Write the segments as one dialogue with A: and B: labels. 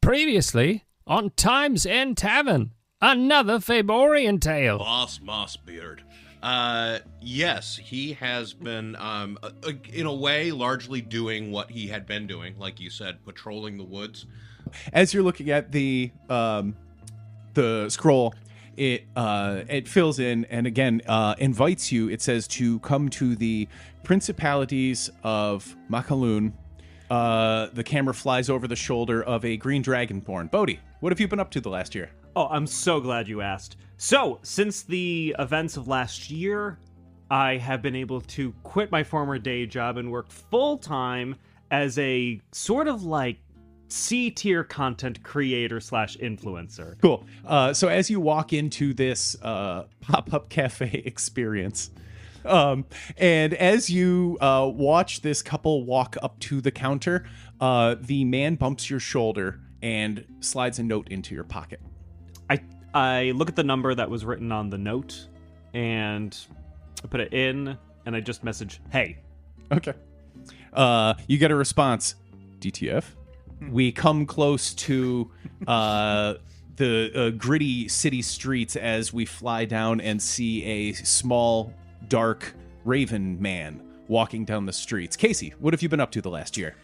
A: Previously, on Time's End Tavern, another Feyborean tale.
B: Boss Mossbeard. Yes, he has been, in a way, largely doing what he had been doing, like you said, patrolling the woods.
C: As you're looking at the scroll, it fills in and again invites you. It says to come to the Principalities of Makaloon. The camera flies over the shoulder of a green dragonborn. Bodie, what have you been up to the last year?
D: Oh, I'm so glad you asked. So, since the events of last year, I have been able to quit my former day job and work full-time as a sort of like C-tier content creator / influencer.
C: Cool. So as you walk into this pop-up cafe experience, and as you watch this couple walk up to the counter, the man bumps your shoulder and slides a note into your pocket.
D: I look at the number that was written on the note, and I put it in, and I just message, hey.
C: Okay. You get a response, DTF. We come close to the gritty city streets as we fly down and see a small, dark raven man walking down the streets. Casey, what have you been up to the last year?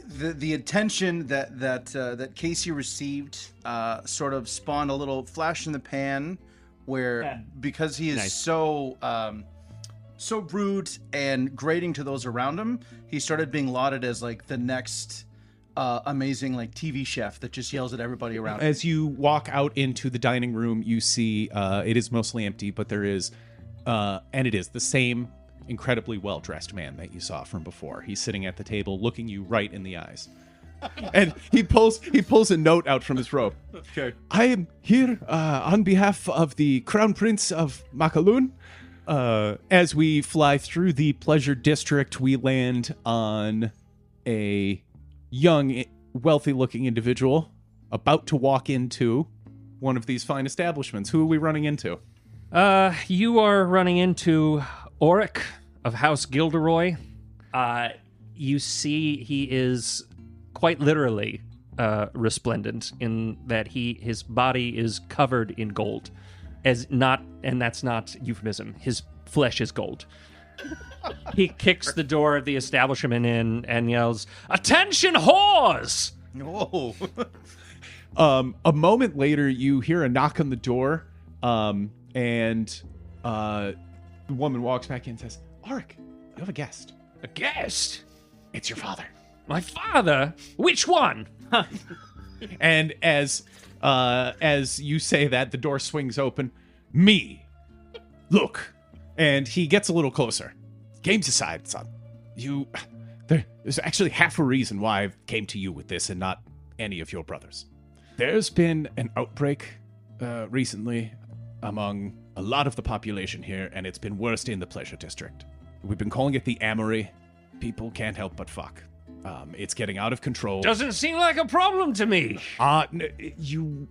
E: The attention that Casey received sort of spawned a little flash in the pan, where because he is so rude and grating to those around him, he started being lauded as like the next amazing like TV chef that just yells at everybody around him.
C: As you walk out into the dining room, you see it is mostly empty, but there is, and it is the same incredibly well-dressed man that you saw from before. He's sitting at the table looking you right in the eyes. And he pulls a note out from his robe.
D: Okay.
C: I am here on behalf of the Crown Prince of Makaloon. As we fly through the Pleasure District, we land on a young, wealthy-looking individual about to walk into one of these fine establishments. Who are we running into?
A: You are running into Auric of House Guilderoy. You see he is quite literally resplendent in that his body is covered in gold. And that's not euphemism. His flesh is gold. He kicks the door of the establishment in and yells, "Attention, whores!"
E: Whoa.
C: A moment later, you hear a knock on the door, and the woman walks back in and says, "Auric, you have a guest."
A: A guest?
C: It's your father.
A: My father? Which one?
C: And as you say that, the door swings open. Me. Look. And he gets a little closer. Games aside, son. There's actually half a reason why I came to you with this and not any of your brothers. There's been an outbreak recently among a lot of the population here, and it's been worst in the Pleasure District. We've been calling it the Amory. People can't help but fuck. It's getting out of control.
A: Doesn't seem like a problem to me.
C: You...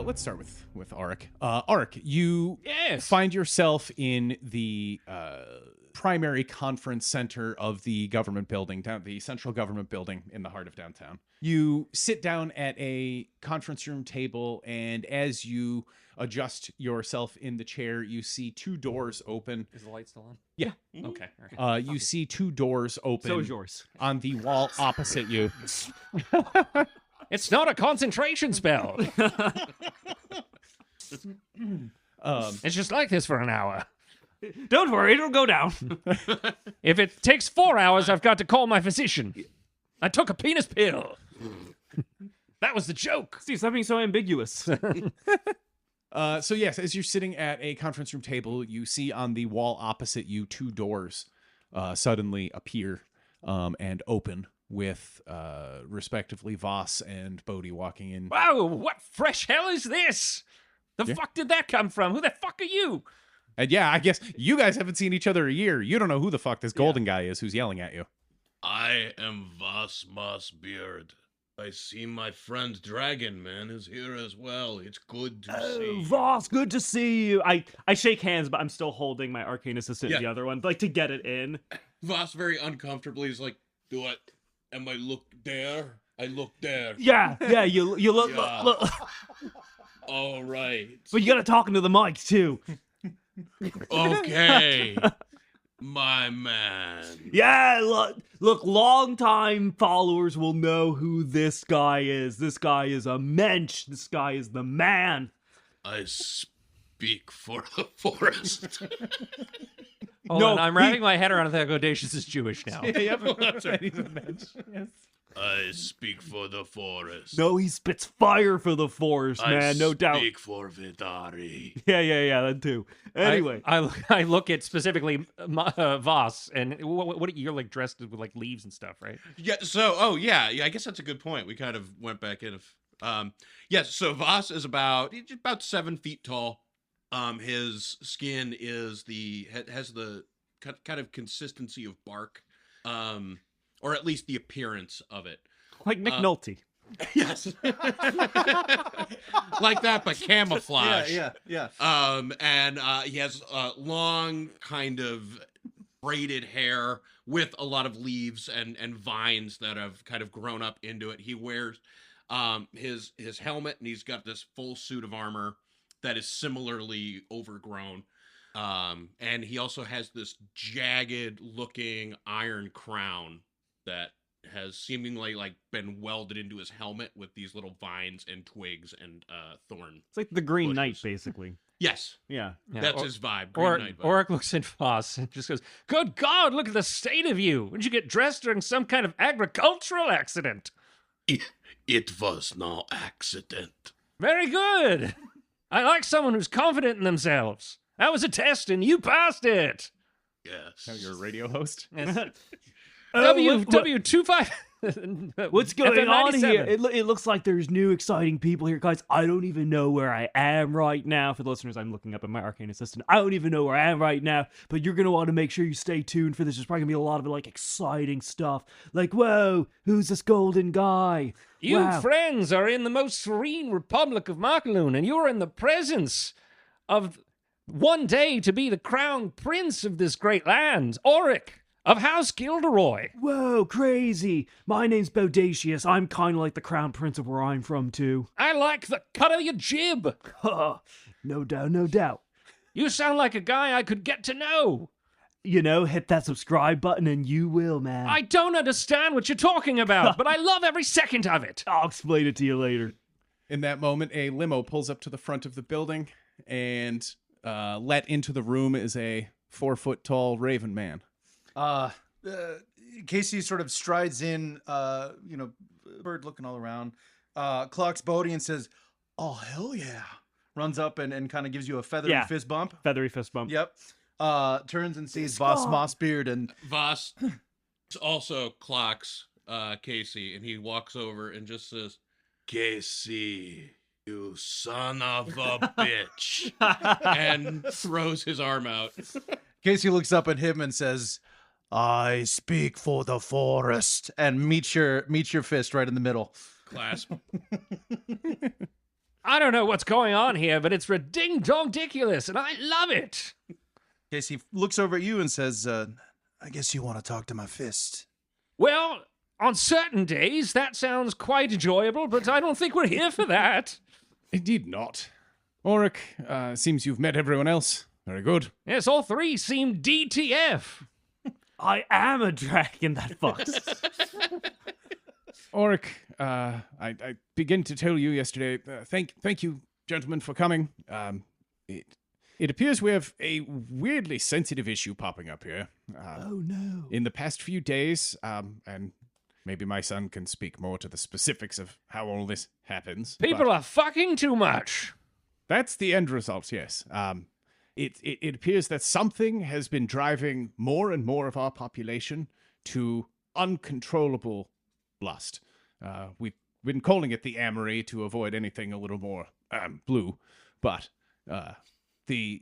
C: Let's start with Auric. Auric, you find yourself in the primary conference center of the government building, the central government building in the heart of downtown. You sit down at a conference room table, and as you adjust yourself in the chair, you see two doors open.
A: Is the light still on?
C: Yeah.
A: Okay.
C: You see two doors open.
D: So is yours.
C: On the wall opposite you.
A: It's not a concentration spell.
C: It's
A: just like this for an hour.
D: Don't worry, it'll go down.
A: If it takes 4 hours, I've got to call my physician. I took a penis pill. That was the joke.
D: Steve, stop being so ambiguous.
C: So yes, as you're sitting at a conference room table, you see on the wall opposite you 2 doors suddenly appear and open with respectively Voss and Bodie walking in.
A: Wow, what fresh hell is this? The fuck did that come from? Who the fuck are you?
C: And yeah, I guess you guys haven't seen each other a year. You don't know who the fuck this golden guy is who's yelling at you.
B: I am Voss Mossbeard. I see my friend Dragonman is here as well. It's good to see you.
D: Voss, good to see you. I shake hands, but I'm still holding my arcane assistant in the other one, like to get it in.
B: Voss very uncomfortably is like, do it. Am I look there? I look there.
D: Yeah, you look.
B: Yeah.
D: look.
B: All right.
D: But you gotta talk into the mic too.
B: Okay. My man.
D: Yeah, look, long-time followers will know who this guy is. This guy is a mensch. This guy is the man.
B: I speak for the forest.
A: Hold on, I'm wrapping my head around that Bodacious is Jewish now.
C: Yep, that's right. He's a bench. Yes.
B: I speak for the forest.
D: No, he spits fire for the forest, man, no doubt.
B: I speak for Vidari.
D: Yeah, that too. Anyway.
A: I look at specifically Voss, and what you're like dressed with like leaves and stuff, right?
B: Yeah, so, yeah, I guess that's a good point. We kind of went back in. Yes, so Voss is about 7 feet tall. His skin has the kind of consistency of bark. Or at least the appearance of it.
D: Like McNulty.
B: Yes. Like that, but camouflage.
E: Yeah.
B: And he has long, kind of braided hair with a lot of leaves and vines that have kind of grown up into it. He wears his helmet, and he's got this full suit of armor that is similarly overgrown. And he also has this jagged-looking iron crown that has seemingly like been welded into his helmet with these little vines and twigs and thorn.
D: It's like the Green
B: bushes.
D: Knight, basically.
B: Yes,
D: Yeah.
B: that's his vibe. Green Knight vibe.
A: Auric looks at Voss and just goes, "Good God, look at the state of you! Did you get dressed during some kind of agricultural accident?"
B: It was no accident.
A: Very good. I like someone who's confident in themselves. That was a test, and you passed it.
B: Yes.
C: Now you're a radio host.
A: W25.
D: What's going on
A: FM97.
D: here? It looks like there's new exciting people here. Guys, I don't even know where I am right now. For the listeners, I'm looking up at my arcane assistant. I don't even know where I am right now, but you're going to want to make sure you stay tuned for this. There's probably going to be a lot of like exciting stuff. Like, whoa, who's this golden guy?
A: You
D: Wow.
A: friends are in the most serene republic of Makaloon, and you're in the presence of one day to be the crown prince of this great land, Auric of House Guilderoy.
D: Whoa, crazy. My name's Bodacious. I'm kind of like the crown prince of where I'm from, too.
A: I like the cut of your jib.
D: No doubt, no doubt.
A: You sound like a guy I could get to know.
D: You know, hit that subscribe button and you will, man.
A: I don't understand what you're talking about, but I love every second of it.
D: I'll explain it to you later.
C: In that moment, a limo pulls up to the front of the building, and let into the room is a 4-foot-tall raven man.
E: Casey sort of strides in, bird looking all around, clocks Bodie and says, "Oh, hell yeah." Runs up and kind of gives you a feathery fist bump.
D: Feathery fist bump.
E: Yep. Turns and sees Voss Mossbeard and
B: Voss also clocks Casey, and he walks over and just says, "Casey, you son of a bitch," and throws his arm out.
E: Casey looks up at him and says, "I speak for the forest," and meets your fist right in the middle.
B: Clasp.
A: I don't know what's going on here, but it's ding-dong-diculous, and I love it.
E: Casey looks over at you and says, "I guess you want to talk to my fist."
A: Well, on certain days, that sounds quite enjoyable, but I don't think we're here for that.
C: Indeed not. Auric, seems you've met everyone else. Very good.
A: Yes, all three seem DTF.
D: I am a dragon that fucks.
C: Auric, I begin to tell you yesterday, thank you, gentlemen, for coming. It appears we have a weirdly sensitive issue popping up here.
D: Oh no.
C: In the past few days, and maybe my son can speak more to the specifics of how all this happens.
A: People are fucking too much.
C: That's the end result, yes. It appears that something has been driving more and more of our population to uncontrollable lust. We've been calling it the amory to avoid anything a little more blue, but the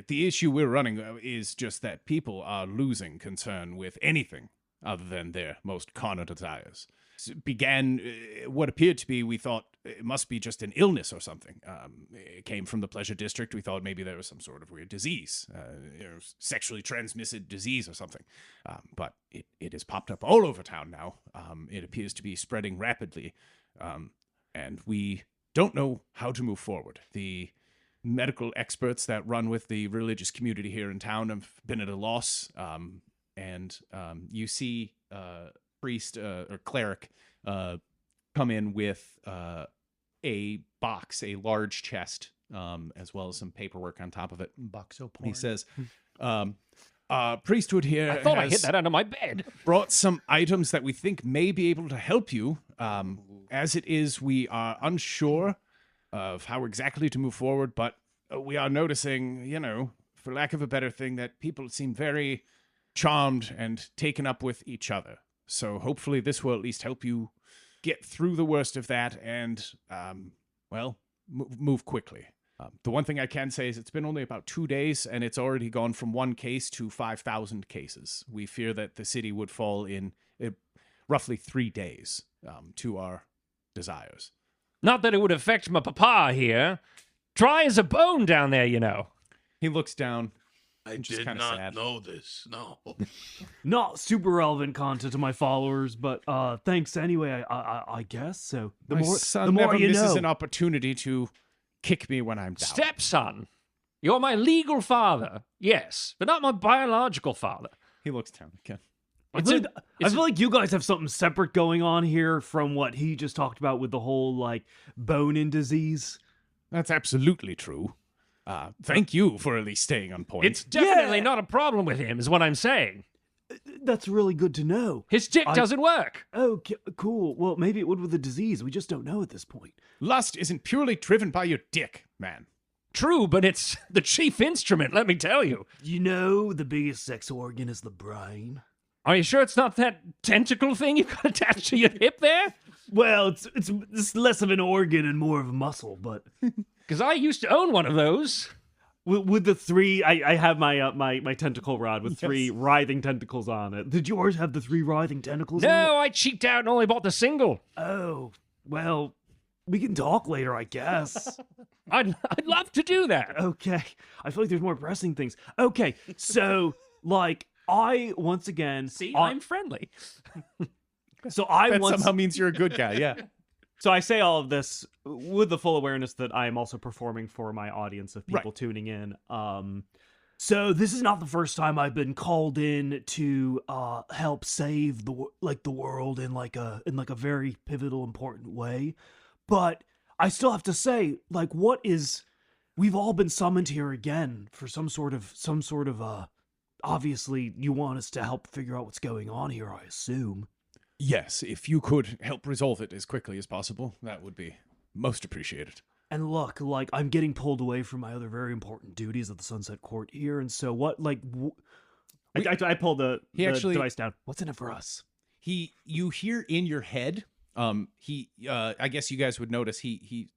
C: issue we're running is just that people are losing concern with anything other than their most carnal desires. Began what appeared to be, we thought it must be just an illness or something. It came from the Pleasure District. We thought maybe there was some sort of weird disease, sexually transmitted disease or something. But it has popped up all over town now. It appears to be spreading rapidly, and we don't know how to move forward. The medical experts that run with the religious community here in town have been at a loss, and you see priest or cleric come in with a box, a large chest, as well as some paperwork on top of it.
E: Boxo porn.
C: He says, priesthood here
A: I thought I
C: has
A: hit that under my bed.
C: brought some items that we think may be able to help you. As it is, we are unsure of how exactly to move forward, but we are noticing, for lack of a better thing, that people seem very charmed and taken up with each other. So hopefully this will at least help you get through the worst of that and, move quickly. The one thing I can say is it's been only about 2 days, and it's already gone from 1 case to 5,000 cases. We fear that the city would fall in roughly 3 days to our desires.
A: Not that it would affect my papa here. Dry as a bone down there,
C: He looks down.
B: I
C: just
B: did
C: kinda
B: not
C: sad.
B: know this. No.
D: Not super relevant content to my followers, but thanks anyway. I guess so.
C: My son
D: the more
C: never
D: you
C: misses
D: know.
C: an opportunity to kick me when I'm down.
A: Stepson. You're my legal father, yes, but not my biological father.
C: He looks down again.
D: I feel like you guys have something separate going on here from what he just talked about with the whole bone-in disease.
C: That's absolutely true. Thank you for at least staying on point.
A: It's definitely not a problem with him, is what I'm saying.
D: That's really good to know.
A: His dick doesn't work.
D: Okay, cool. Well, maybe it would with the disease. We just don't know at this point.
C: Lust isn't purely driven by your dick, man.
A: True, but it's the chief instrument, let me tell you.
D: The biggest sex organ is the brain.
A: Are you sure it's not that tentacle thing you've got attached to your hip there?
D: Well, it's less of an organ and more of a muscle, but
A: Because I used to own one of those.
D: with the 3, I have my tentacle rod with 3 writhing tentacles on it. Did yours have the 3 writhing tentacles on it?
A: No, I cheaped out and only bought the single.
D: Oh, well, we can talk later, I guess.
A: I'd love to do that.
D: Okay. I feel like there's more pressing things. Okay, so, I, once again...
A: See, I'm friendly.
D: So I
C: That
D: once...
C: somehow means you're a good guy, yeah.
D: So I say all of this with the full awareness that I am also performing for my audience of people tuning in. So this is not the first time I've been called in to help save the world in a very pivotal, important way. But I still have to say, we've all been summoned here again for some sort of obviously you want us to help figure out what's going on here, I assume.
C: Yes, if you could help resolve it as quickly as possible, that would be most appreciated.
D: And look, I'm getting pulled away from my other very important duties at the Sunset Court here, and so what, I pulled the device down. What's in it for us?
C: You hear in your head, I guess you guys would notice, he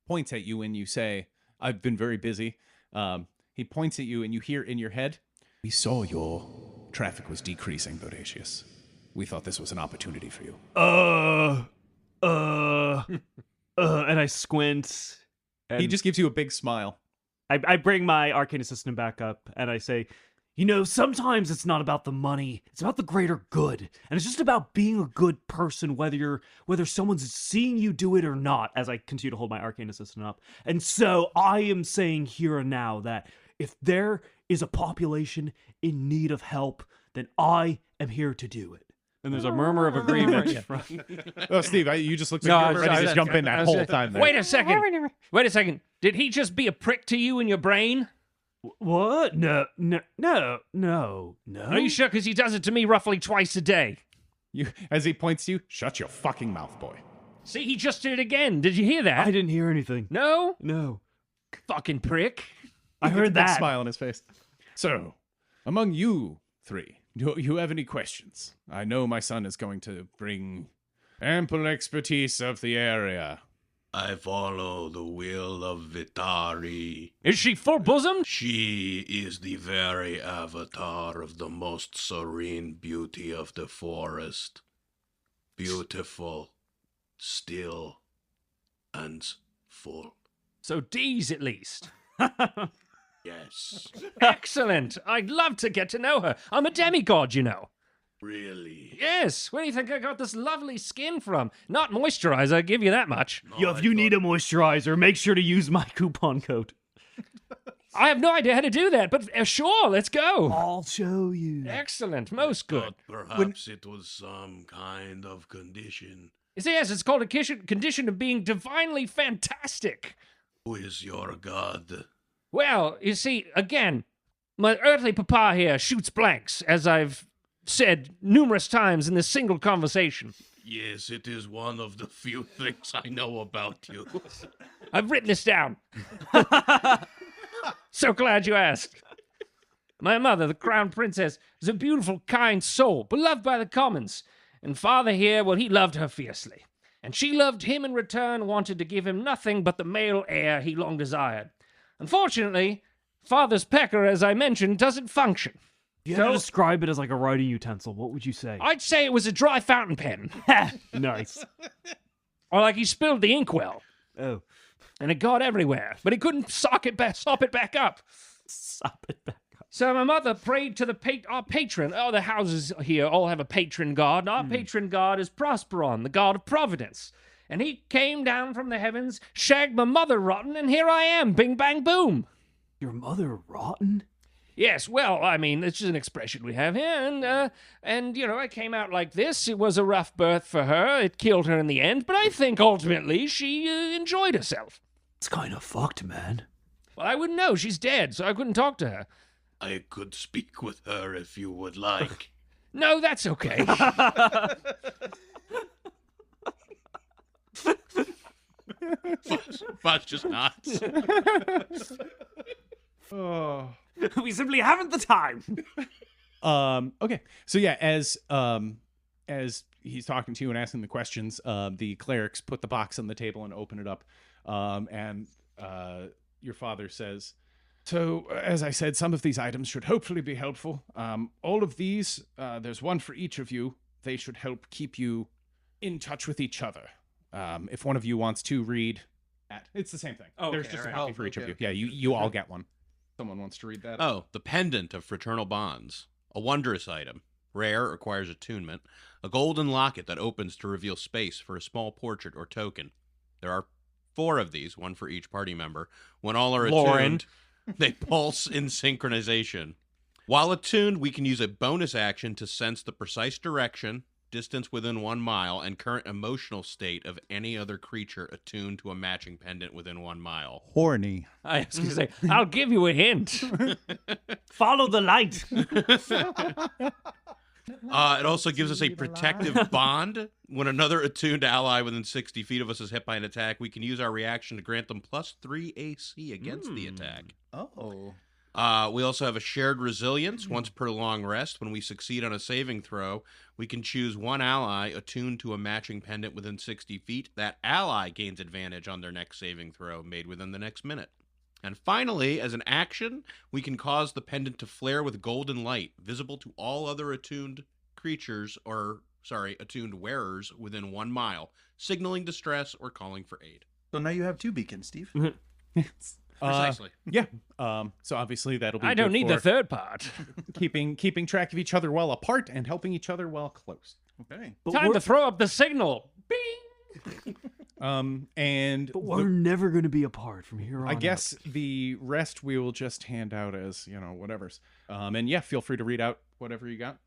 C: points at you and you say, I've been very busy. He points at you and you hear in your head, we saw your traffic was decreasing, Bodacious. We thought this was an opportunity for you.
D: And I squint. And
C: He just gives you a big smile.
D: I bring my arcane assistant back up, and I say, sometimes it's not about the money. It's about the greater good. And it's just about being a good person, whether someone's seeing you do it or not, as I continue to hold my arcane assistant up. And so I am saying here and now that if there is a population in need of help, then I am here to do it. And there's a murmur of agreement.
C: Oh, Steve, you just looked like you were ready to jump in that whole time there.
A: Wait a second. Did he just be a prick to you in your brain?
D: What? No.
A: Are you sure? Because he does it to me roughly twice a day.
C: You, as he points to you, shut your fucking mouth, boy.
A: See, he just did it again. Did you hear that?
D: I didn't hear anything.
A: No?
D: No.
A: Fucking prick.
D: I heard
C: Big
D: that.
C: smile on his face. So, among you three, do you have any questions? I know my son is going to bring ample expertise of the area.
B: I follow the will of Vitari.
A: Is she full bosom?
B: She is the very avatar of the most serene beauty of the forest. Beautiful, still, and full.
A: So D's at least.
B: Yes,
A: Excellent. I'd love to get to know her. I'm a demigod, you know.
B: really.
A: Yes. Where do you think I got this lovely skin from? Not moisturizer, I give you that much.
D: Yo, if you need a moisturizer, make sure to use my coupon code.
A: I have no idea how to do that, but sure, let's go.
D: I'll show you.
A: Excellent. Most good.
B: Thought perhaps it was some kind of condition.
A: Yes, it's called a condition of being divinely fantastic.
B: Who is your god?
A: Well, you see, again, my earthly papa here shoots blanks, as I've said numerous times in this single conversation.
B: Yes, it is one of the few things I know about you.
A: I've written this down. So glad you asked. My mother, the crown princess, is a beautiful, kind soul, beloved by the commons. And father here, well, he loved her fiercely. And she loved him in return, wanted to give him nothing but the male heir he long desired. Unfortunately, father's pecker, as I mentioned, doesn't function.
D: If you had to describe it as like a writing utensil, what would you say?
A: I'd say it was a dry fountain pen.
D: Nice.
A: Or like he spilled the inkwell.
D: Oh.
A: And it got everywhere. But he couldn't sop it back up.
D: Sop it back up.
A: So my mother prayed to our patron. Oh, the houses here all have a patron god. And our patron god is Prosperon, the god of providence. And he came down from the heavens, shagged my mother rotten, and here I am, bing bang boom.
D: Your mother rotten?
A: Yes, well, I mean, it's just an expression we have here, and you know, I came out like this. It was a rough birth for her. It killed her in the end, but I think ultimately she enjoyed herself.
D: It's kind of fucked, man.
A: Well, I wouldn't know. She's dead, so I couldn't talk to her.
B: I could speak with her if you would like.
A: No, that's okay.
B: But just not.
C: Oh.
D: We simply haven't the time.
C: Okay. So yeah, as he's talking to you and asking the questions, the clerics put the box on the table and open it up. And your father says, so as I said, some of these items should hopefully be helpful. All of these, there's one for each of you. They should help keep you in touch with each other. If one of you wants to read it's the same thing.
A: Oh,
C: there's
A: okay,
C: just
A: all
C: a
A: right.
C: copy for each of you.
E: Okay.
C: Yeah, you all get one. Someone wants to read that?
B: Oh, the pendant of fraternal bonds. A wondrous item. Rare, requires attunement. A golden locket that opens to reveal space for a small portrait or token. There are 4 of these, one for each party member. When all are attuned, they pulse in synchronization. While attuned, we can use a bonus action to sense the precise direction, distance within 1 mile, and current emotional state of any other creature attuned to a matching pendant within 1 mile.
E: Horny.
A: I was going to say, I'll give you a hint.
D: Follow the light.
B: It also gives us a protective bond. When another attuned ally within 60 feet of us is hit by an attack, we can use our reaction to grant them +3 AC against the attack.
E: Oh.
B: We also have a shared resilience. Once per long rest, when we succeed on a saving throw, we can choose one ally attuned to a matching pendant within 60 feet. That ally gains advantage on their next saving throw made within the next minute. And finally, as an action, we can cause the pendant to flare with golden light, visible to all other attuned creatures, attuned wearers within 1 mile, signaling distress or calling for aid.
E: So now you have 2 beacons, Steve.
B: Precisely.
C: Yeah. So obviously that'll be
A: I don't
C: good
A: need the
C: for
A: third part.
C: keeping track of each other while apart and helping each other while close.
E: Okay.
A: Time to throw up the signal. Bing!
C: And
D: But we're never going to be apart from here on
C: I guess the rest we will just hand out as, whatever's. And yeah, feel free to read out whatever you got.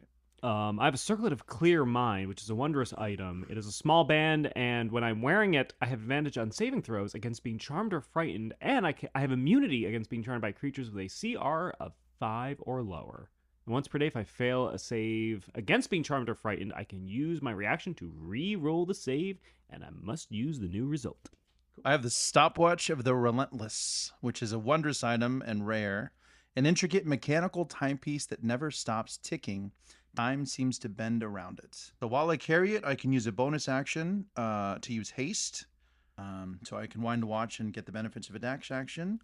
D: I have a Circlet of Clear Mind, which is a wondrous item. It is a small band, and when I'm wearing it, I have advantage on saving throws against being charmed or frightened, and I have immunity against being charmed by creatures with a CR of 5 or lower. And once per day, if I fail a save against being charmed or frightened, I can use my reaction to re-roll the save, and I must use the new result.
E: I have the Stopwatch of the Relentless, which is a wondrous item and rare. An intricate mechanical timepiece that never stops ticking. Time seems to bend around it. So while I carry it, I can use a bonus action to use haste. So I can wind the watch and get the benefits of a dash action.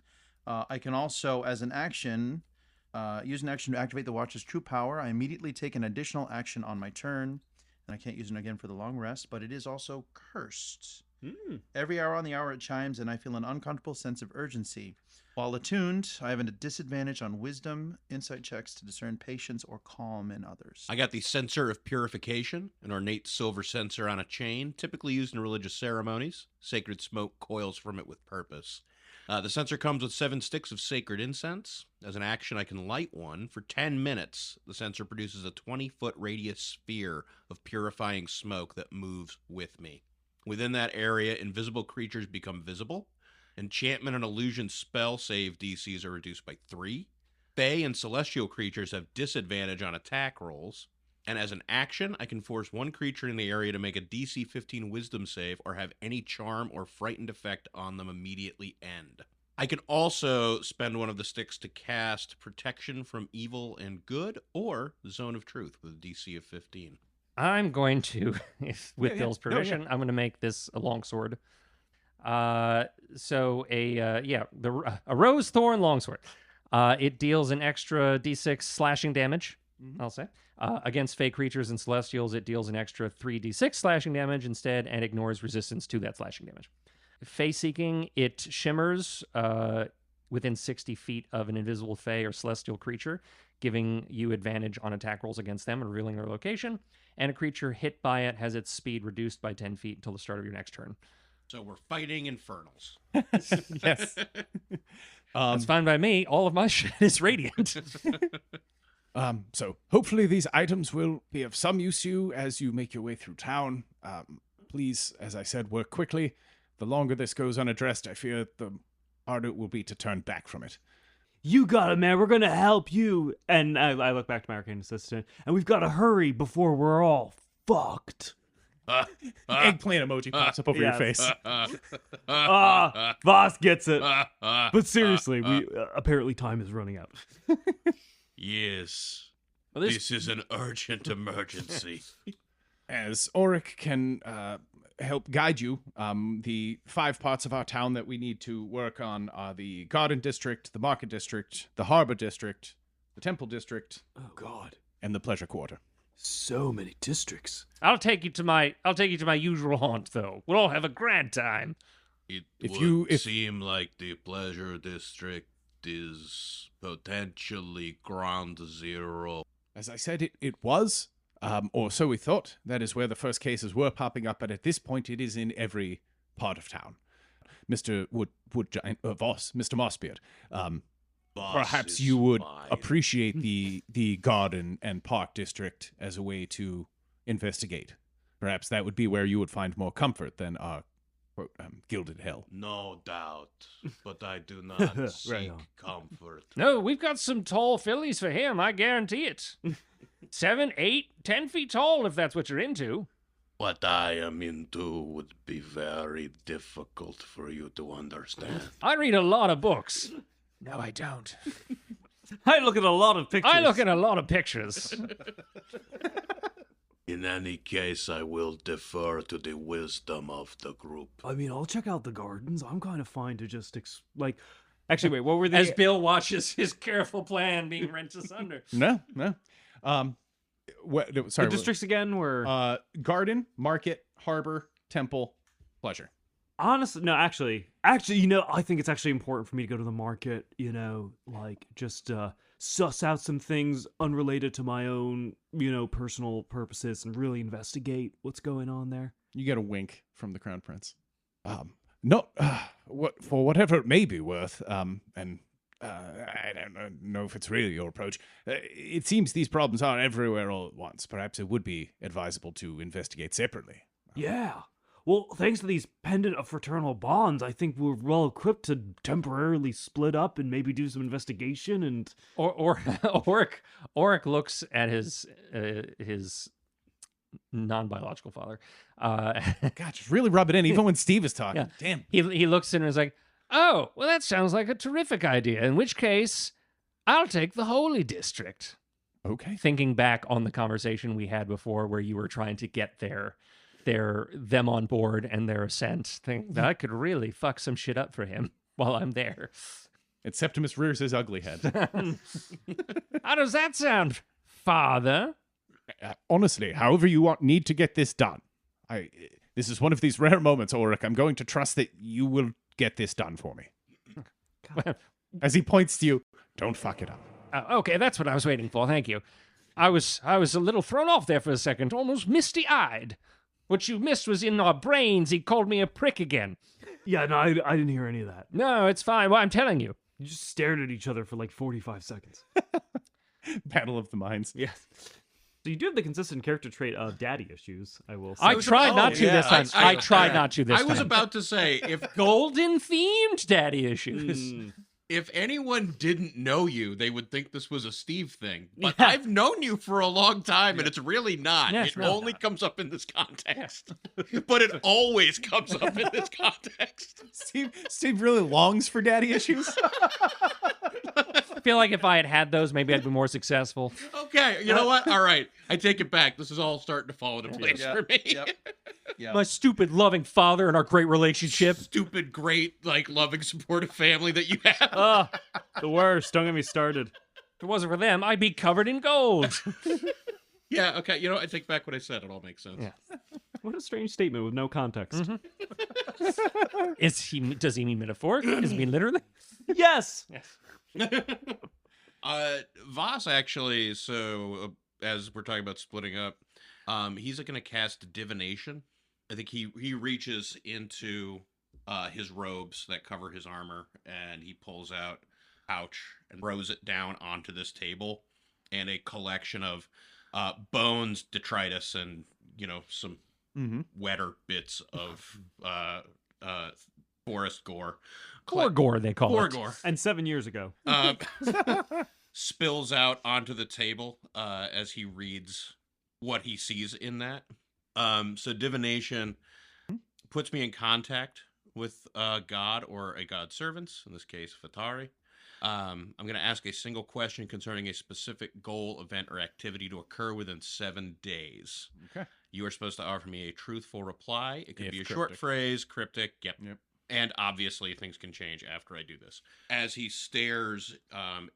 E: I can also, as an action, use an action to activate the watch's true power. I immediately take an additional action on my turn. And I can't use it again for the long rest, but it is also cursed. Every hour on the hour it chimes, and I feel an uncomfortable sense of urgency. While attuned, I have a disadvantage on wisdom, insight checks to discern patience or calm in others.
B: I got the Censer of Purification, an ornate silver censer on a chain, typically used in religious ceremonies. Sacred smoke coils from it with purpose. The censer comes with 7 sticks of sacred incense. As an action, I can light one. For 10 minutes, the censer produces a 20-foot radius sphere of purifying smoke that moves with me. Within that area, invisible creatures become visible. Enchantment and illusion spell save DCs are reduced by 3. Fey and celestial creatures have disadvantage on attack rolls. And as an action, I can force one creature in the area to make a DC 15 wisdom save or have any charm or frightened effect on them immediately end. I can also spend one of the sticks to cast Protection from Evil and Good or Zone of Truth with a DC of 15.
A: I'm going to, with Bill's permission, I'm going to make this a longsword. So a rose thorn longsword. It deals an extra d6 slashing damage. I'll say against fey creatures and celestials, it deals an extra 3d6 slashing damage instead, and ignores resistance to that slashing damage. Fey seeking, it shimmers within 60 feet of an invisible fey or celestial creature, giving you advantage on attack rolls against them and revealing their location. And a creature hit by it has its speed reduced by 10 feet until the start of your next turn.
B: So we're fighting infernals.
C: Yes.
A: That's fine by me. All of my shit is radiant.
C: So hopefully these items will be of some use to you as you make your way through town. Please, as I said, work quickly. The longer this goes unaddressed, I fear the harder it will be to turn back from it.
D: You got it, man. We're going to help you. And I look back to my arcane assistant, and we've got to hurry before we're all fucked.
C: Eggplant emoji pops up over your face.
D: Voss gets it. But seriously, we apparently time is running out.
B: Yes. Well, this is an urgent emergency.
C: As Auric can help guide you, the 5 parts of our town that we need to work on are the Garden District, the Market District, the Harbor District, the Temple District,
D: Oh God,
C: and the Pleasure Quarter.
D: so many districts.
A: I'll take you to my usual haunt, though. We'll all have a grand time.
B: It
C: If
B: would seem like the Pleasure District is potentially ground zero.
C: As I said, it was, or so we thought. That is where the first cases were popping up, but at this point it is in every part of town. Mr. Voss, Mr. Mossbeard, perhaps you would appreciate the garden and park district as a way to investigate. Perhaps that would be where you would find more comfort than our quote, gilded hell.
B: No doubt, but I do not seek comfort.
A: No, we've got some tall fillies for him, I guarantee it. 7, 8, 10 feet tall, if that's what you're into.
B: What I am into would be very difficult for you to understand.
A: I read a lot of books. No, I don't.
D: I look at a lot of pictures.
A: I look at a lot of pictures.
B: In any case, I will defer to the wisdom of the group.
D: I mean, I'll check out the gardens. I'm kind of fine to just Actually, wait. What were the?
A: As Bill watches his careful plan being rent asunder.
C: No. Sorry,
D: the districts again were
C: Garden, Market, Harbor, Temple, Pleasure.
D: honestly no. Actually, I think it's actually important for me to go to the market. Just suss out some things unrelated to my own, personal purposes and really investigate what's going on there.
C: You get a wink from the Crown Prince. For whatever it may be worth, and I don't know if it's really your approach. It seems these problems are everywhere all at once. Perhaps it would be advisable to investigate separately.
D: Yeah. Well, thanks to these pendant of fraternal bonds, I think we're well equipped to temporarily split up and maybe do some investigation and...
A: Or Auric looks at his non-biological father.
C: God, just really rub it in, even when Steve is talking.
A: Yeah.
C: Damn.
A: He looks in and is like, "Oh, well, that sounds like a terrific idea. In which case, I'll take the Holy District."
C: Okay.
A: Thinking back on the conversation we had before, where you were trying to get them on board and their ascent, think that could really fuck some shit up for him while I'm there.
C: And Septimus rears his ugly head.
A: How does that sound, Father?
C: Honestly, however you need to get this done. This is one of these rare moments, Auric. I'm going to trust that you will get this done for me. As he points to you, don't fuck it up.
A: Okay, that's what I was waiting for. Thank you. I was a little thrown off there for a second, almost misty-eyed. What you missed was in our brains. He called me a prick again.
D: Yeah, no, I didn't hear any of that.
A: No, it's fine. Well, I'm telling you.
D: You just stared at each other for like 45 seconds.
C: Battle of the minds.
D: Yes. So you do have the consistent character trait of daddy issues, I will say.
A: I tried not to this time. I tried not to this
B: I
A: time.
B: was about to say, if
A: golden-themed daddy issues.
B: if anyone didn't know you, they would think this was a Steve thing. But
D: Yeah.
B: I've known you for a long time, and it's really not.
A: Yeah,
B: it
A: it's really
B: only comes up in this context. But it always comes up in this context.
C: Steve really longs for daddy issues.
A: I feel like if I had those, maybe I'd be more successful.
B: Okay, you know what? All right, I take it back. This is all starting to fall into place for me.
E: Yeah.
A: My stupid, loving father and our great relationship.
B: Stupid, great, like, loving, supportive family that you have.
D: Oh, the worst. Don't get me started.
A: If it wasn't for them, I'd be covered in gold.
B: Yeah, okay, you know what? I take back what I said. It all makes sense.
A: Yeah.
D: What a strange statement with no context.
A: Does he mean metaphorically? Does he mean literally?
D: Yes.
B: Voss actually, so as we're talking about splitting up, he's going to cast divination. I think he reaches into his robes that cover his armor, and he pulls out a pouch and throws it down onto this table, and a collection of bones, detritus, and some wetter bits of forest gore.
A: Gore, they call it.
B: Gore.
D: And 7 years ago.
B: Spills out onto the table as he reads what he sees in that. So divination puts me in contact with a god or a god servants, in this case, Fatari. I'm going to ask a single question concerning a specific goal, event, or activity to occur within 7 days.
C: Okay.
B: You are supposed to offer me a truthful reply. It could
C: If
B: be a
C: cryptic.
B: short phrase, cryptic. Yep.
C: Yep.
B: And obviously, things can change after I do this. As he stares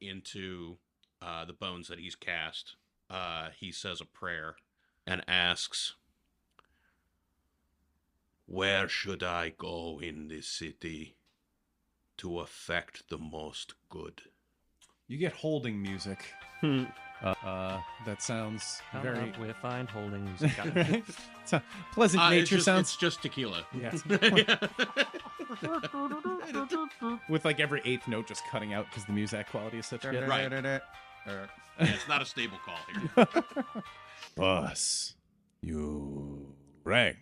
B: into the bones that he's cast, he says a prayer and asks, "Where should I go in this city to affect the most good?"
C: You get holding music. That sounds very
A: We'll find holdings.
C: it's a pleasant nature sounds.
B: It's just tequila.
C: Yes. With like every eighth note just cutting out because the music quality is such good.
B: Right. Yeah, it's not a stable call here.
C: Boss, you rang.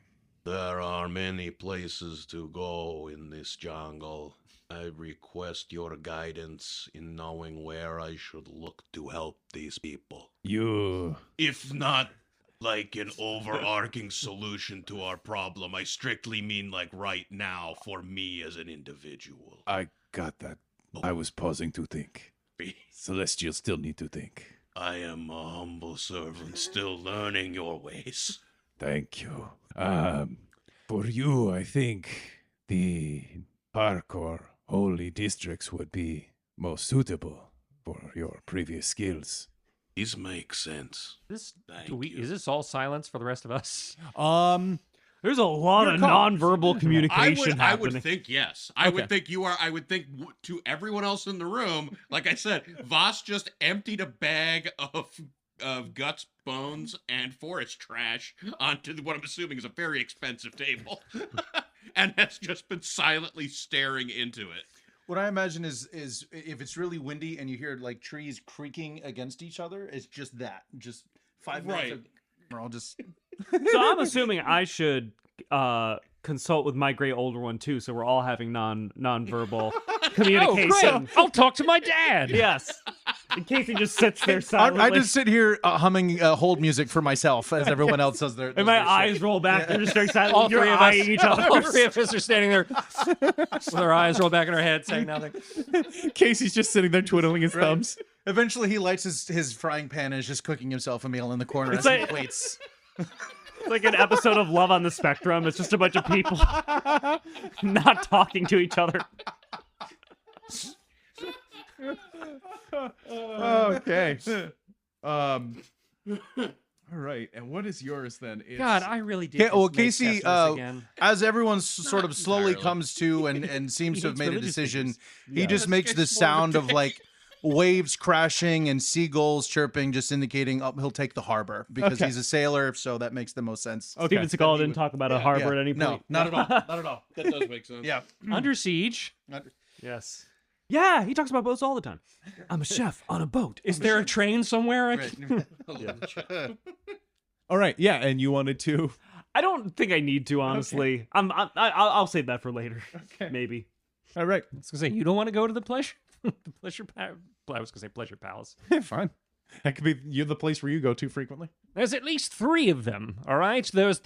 B: There are many places to go in this jungle. I request your guidance in knowing where I should look to help these people.
C: You.
B: If not like an overarching solution to our problem, I strictly mean like right now for me as an individual.
C: I got that. I was pausing to think. Celestials still need to think.
B: I am a humble servant still learning your ways.
C: Thank you. For you, I think the park or holy districts would be most suitable for your previous skills.
B: This makes sense.
A: Is
B: Thank you.
A: this all silence for the rest of us?
D: There's a lot of nonverbal communication
B: I
D: happening.
B: would think yes. I would think you are. I would think to everyone else in the room, like I said, Voss just emptied a bag of guts, bones, and forest trash onto what I'm assuming is a very expensive table, and has just been silently staring into it.
E: What I imagine is if it's really windy and you hear like trees creaking against each other, it's just that. Just 5 minutes.
B: Right.
E: We're all just.
D: So I'm assuming I should consult with my great older one too, so we're all having non-verbal communication.
A: Oh, great. I'll talk to my dad.
D: Yes. In case he just sits there silently.
E: I just sit here humming hold music for myself as everyone else does their.
D: And my eyes roll back. They're just very silent.
A: All
D: You're
A: three of
D: eyeing
A: us,
D: each other.
A: all three of us are standing there with our eyes rolled back in our head, saying nothing.
C: Casey's just sitting there twiddling his thumbs.
E: Eventually, he lights his frying pan and is just cooking himself a meal in the corner
D: It's
E: as he
D: like-
E: waits.
D: It's like an episode of Love on the Spectrum. It's just a bunch of people not talking to each other.
C: Okay. All right. And what is yours then? It's...
A: God, I really did.
E: Yeah, well,
A: just make
E: Casey,
A: Festivus again.
E: as everyone sort of slowly
B: entirely.
E: comes to and seems to have
A: hates
E: made a
A: religious
E: decision,
A: figures.
E: he just
B: Let's
E: makes
B: get
E: this
B: more of a
E: sound of
B: dick.
E: like waves crashing and seagulls chirping, just indicating he'll take the harbor because
C: Okay.
E: he's a sailor, so that makes the most sense.
C: Okay.
D: Steven Seagal didn't talk about a harbor at any
E: No,
D: point.
E: not at all. Not at all.
B: That does make sense.
E: Yeah.
A: Under siege.
D: Yes. Yeah, he talks about boats all the time. I'm a chef on a boat.
A: Is there a train somewhere?
C: All right. Yeah. And you wanted to.
D: I don't think I need to, honestly. I'll save that for later.
C: Okay.
D: Maybe.
C: All right.
A: I was gonna say, you don't want to go to the pleasure, I was gonna say pleasure palace.
C: Fine. That could be the place where you go to frequently.
A: There's at least 3 of them. All right. There's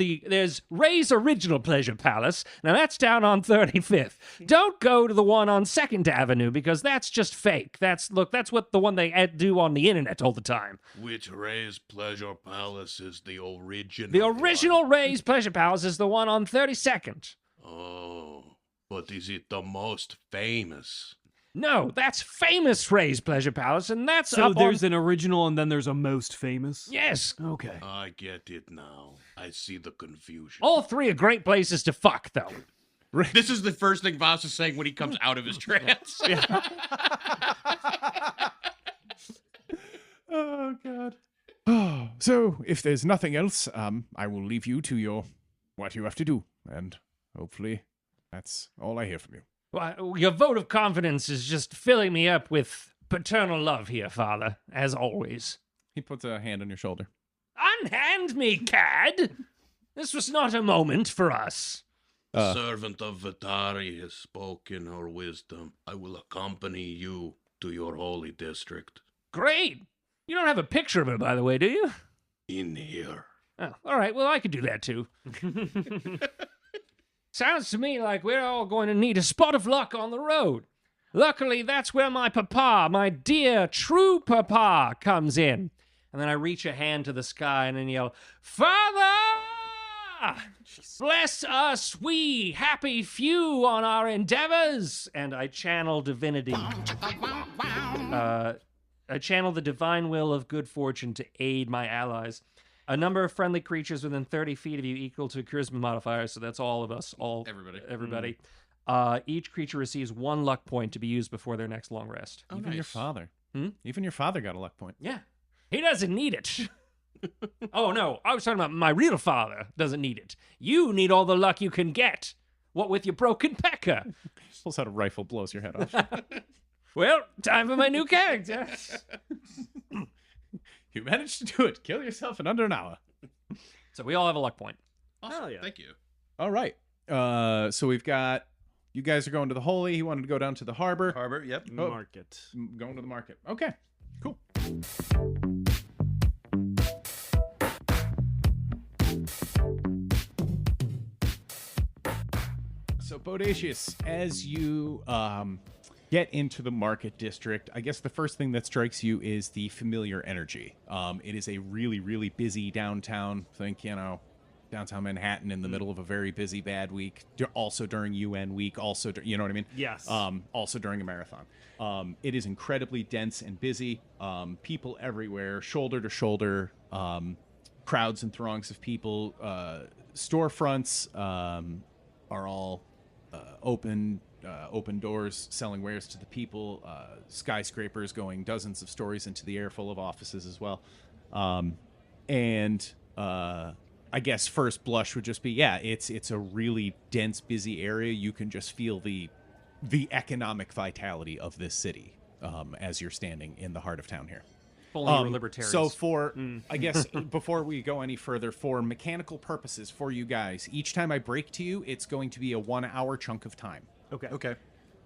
A: Ray's original pleasure palace. Now that's down on 35th. Don't go to the one on 2nd Avenue because that's just fake. That's what the one they do on the internet all the time.
B: Which Ray's Pleasure Palace is the original?
A: The original Ray's pleasure palace is the one on 32nd.
B: Oh, but is it the most famous?
A: No, that's famous Ray's pleasure palace, and that's
D: So
A: up
D: there's
A: on...
D: an original and then there's a most famous?
A: Yes.
D: Okay.
B: I get it now. I see the confusion.
A: All 3 are great places to fuck, though.
B: This is the first thing Voss is saying when he comes out of his trance.
C: Oh, God. Oh, so if there's nothing else, I will leave you to what you have to do. And hopefully that's all I hear from you.
A: Well, your vote of confidence is just filling me up with paternal love here, Father, as always.
C: He puts a hand on your shoulder.
A: Unhand me, cad! This was not a moment for us.
B: The servant of Vitari has spoken her wisdom. I will accompany you to your holy district.
A: Great! You don't have a picture of her, by the way, do you?
B: In here.
A: Oh, all right, well, I could do that, too. Sounds to me like we're all going to need a spot of luck on the road. Luckily, that's where my papa, my dear, true papa, comes in. And then I reach a hand to the sky and then yell, Father! Bless us, we happy few, on our endeavors! And I channel divinity. I channel the divine will of good fortune to aid my allies. A number of friendly creatures within 30 feet of you equal to a charisma modifier, so that's all of us, everybody. Each creature receives 1 luck point to be used before their next long rest.
B: Oh,
C: Even
B: nice.
C: your father.
A: Hmm?
C: Even your father got a luck point.
A: Yeah. He doesn't need it. Oh, no. I was talking about my real father doesn't need it. You need all the luck you can get. What with your broken pecker?
C: Pulls out a rifle, blows your head off.
A: Well, time for my new character.
C: You managed to do it. Kill yourself in under an hour.
A: So we all have a luck point.
B: Awesome.
D: Hell yeah.
B: Thank you.
C: All right. So we've got... You guys are going to the Holy. He wanted to go down to the harbor.
E: Harbor, yep.
C: Oh.
D: Market.
C: Going to the market. Okay. Cool. So, Bodacious, as you get into the market district, I guess the first thing that strikes you is the familiar energy. It is a really, really busy downtown. Think, downtown Manhattan in the middle of a very busy, bad week. Also during UN week. Also, you know what I mean?
D: Yes.
C: Also during a marathon. It is incredibly dense and busy. People everywhere, shoulder to shoulder. Crowds and throngs of people. Storefronts are all open doors, selling wares to the people. Skyscrapers going dozens of stories into the air, full of offices as well. I guess first blush would just be, it's a really dense, busy area. You can just feel the the economic vitality of this city as you're standing in the heart of town here.
A: If only you were libertarians.
C: So for, I guess, before we go any further, for mechanical purposes for you guys, each time I break to you, it's going to be a 1 hour chunk of time.
E: Okay.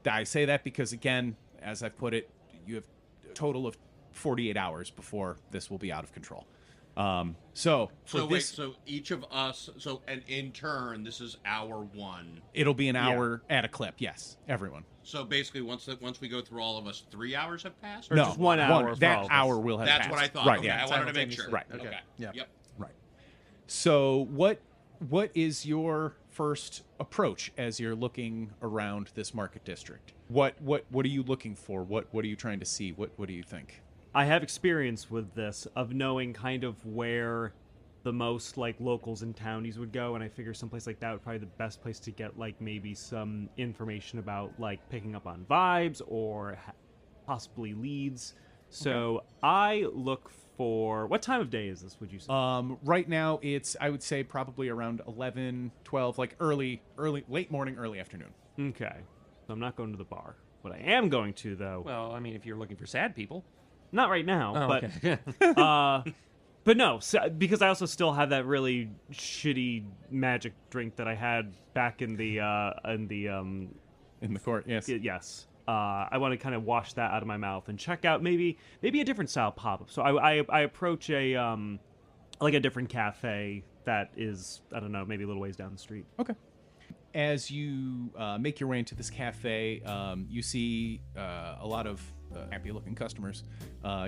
C: I say that because, again, as I've put it, you have a total of 48 hours before this will be out of control. So
B: each of us, and in turn, this is hour 1.
C: It'll be an hour at a clip. Yes, everyone.
B: So basically, once we go through all of us, 3 hours have passed.
D: Or just 1 hour. For
C: that
D: all of us.
C: hour will have
B: That's
C: passed.
B: what I thought.
C: Right.
B: Okay,
C: Yeah.
B: I wanted to make sure.
C: Right.
B: Okay.
E: Yeah.
B: Yep.
C: Right. So what is your first approach as you're looking around this market district? What are you looking for? What are you trying to see? What do you think?
D: I have experience with this of knowing kind of where the most like locals and townies would go, and I figure someplace like that would probably be the best place to get like maybe some information about like picking up on vibes or possibly leads. So I look for, what time of day is this, would you say?
C: Right now it's, I would say, probably around 11, 12, like late morning, early afternoon.
D: Okay. So I'm not going to the bar. What I am going to, though...
A: Well, I mean, if you're looking for sad people.
D: Not right now,
A: Oh,
D: but...
A: okay.
D: But no, so, because I also still have that really shitty magic drink that I had back in the
C: In the court, yes.
D: yes. I want to kind of wash that out of my mouth and check out maybe a different style pop-up. So I approach a like a different cafe that is, I don't know, maybe a little ways down the street.
C: Okay. As you make your way into this cafe, you see a lot of happy-looking customers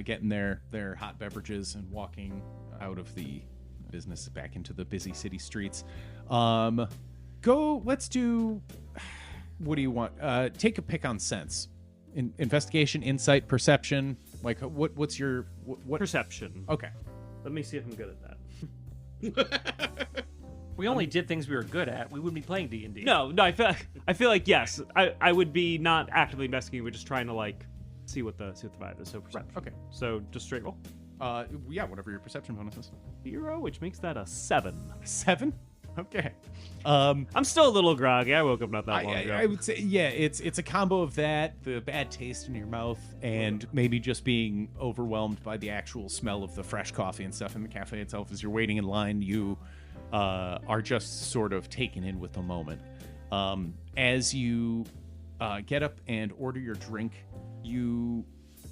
C: getting their hot beverages and walking out of the business back into the busy city streets. Let's do... What do you want? Take a pick on sense. Investigation, insight, perception. Like, what's your... What?
D: Perception.
C: Okay.
D: Let me see if I'm good at that.
A: We only did things we were good at. We wouldn't be playing D&D.
D: No, I feel like yes, I would be not actively investigating. We're just trying to like see what the vibe is. So perception.
C: Okay.
D: So just straight roll.
C: Yeah, whatever your perception bonus is.
D: 0, which makes that a 7.
C: 7? Okay.
D: I'm still a little groggy. I woke up not that long ago.
C: I would say, yeah, it's a combo of that, the bad taste in your mouth, and maybe just being overwhelmed by the actual smell of the fresh coffee and stuff in the cafe itself. As you're waiting in line, you are just sort of taken in with the moment. As you get up and order your drink, you